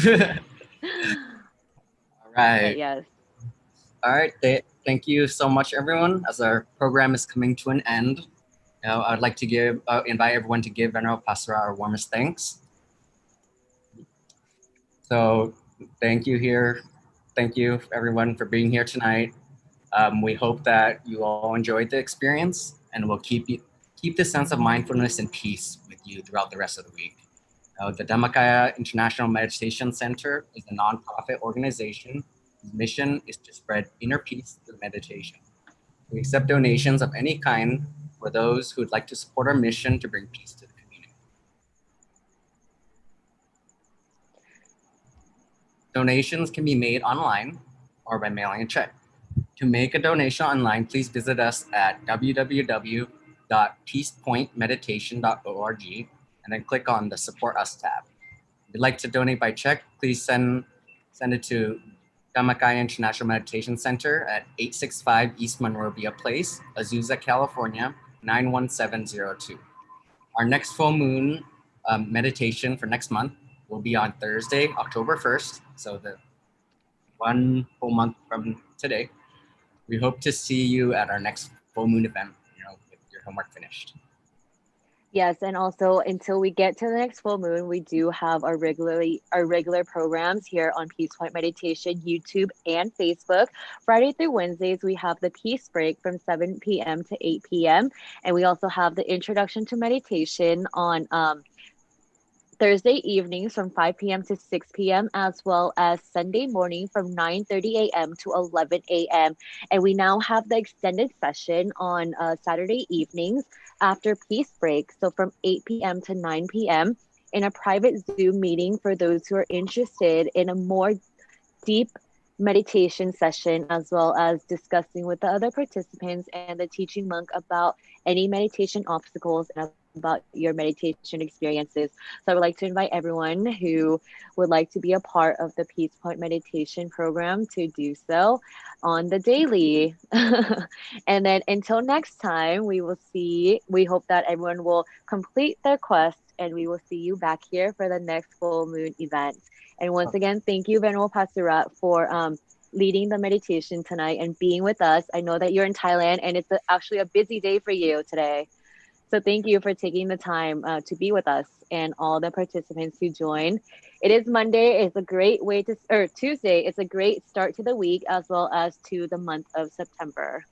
right. But yes. All right. Thank you so much, everyone. As our program is coming to an end, I'd like to invite everyone to give Venerable Pasura our warmest thanks. So thank you everyone for being here tonight. We hope that you all enjoyed the experience, and we'll keep the sense of mindfulness and peace with you throughout the rest of the week. The Dhammakaya International Meditation Center is a nonprofit organization whose mission is to spread inner peace through meditation. We accept donations of any kind for those who would like to support our mission to bring peace to the community. Donations can be made online or by mailing a check. To make a donation online, please visit us at www.peacepointmeditation.org and then click on the Support Us tab. If you'd like to donate by check, please send it to Dhammakaya International Meditation Center at 865 East Monrovia Place, Azusa, California, 91702. Our next full moon meditation for next month will be on Thursday, October 1st, so the 1 full month from today. We hope to see you at our next full moon event, with your homework finished. Yes, and also until we get to the next full moon, we do have our regular programs here on Peace Point Meditation, YouTube and Facebook. Friday through Wednesdays, we have the Peace Break from 7 p.m. to 8 p.m. And we also have the Introduction to Meditation on Thursday evenings from 5 p.m. to 6 p.m., as well as Sunday morning from 9:30 a.m. to 11 a.m. And we now have the extended session on Saturday evenings after Peace Break, so from 8 p.m. to 9 p.m. in a private Zoom meeting for those who are interested in a more deep meditation session, as well as discussing with the other participants and the teaching monk about any meditation obstacles and about your meditation experiences. So I would like to invite everyone who would like to be a part of the Peace Point Meditation program to do so on the daily. And then until next time, we hope that everyone will complete their quest, and we will see you back here for the next full moon event. And once again, thank you, Venerable Pasura, for leading the meditation tonight and being with us. I know that you're in Thailand and it's actually a busy day for you today. So thank you for taking the time to be with us and all the participants who joined. It is Monday. It's a great way to, or Tuesday. It's a great start to the week as well as to the month of September.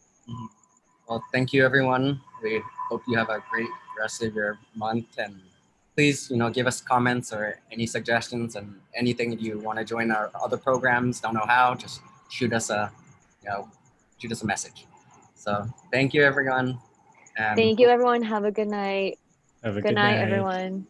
Well, thank you, everyone. We hope you have a great rest of your month, and please, give us comments or any suggestions and anything. If you want to join our other programs, don't know how, just shoot us a message. So thank you, everyone. And Thank you, everyone. Have a good night. Have a Good good night, night. everyone.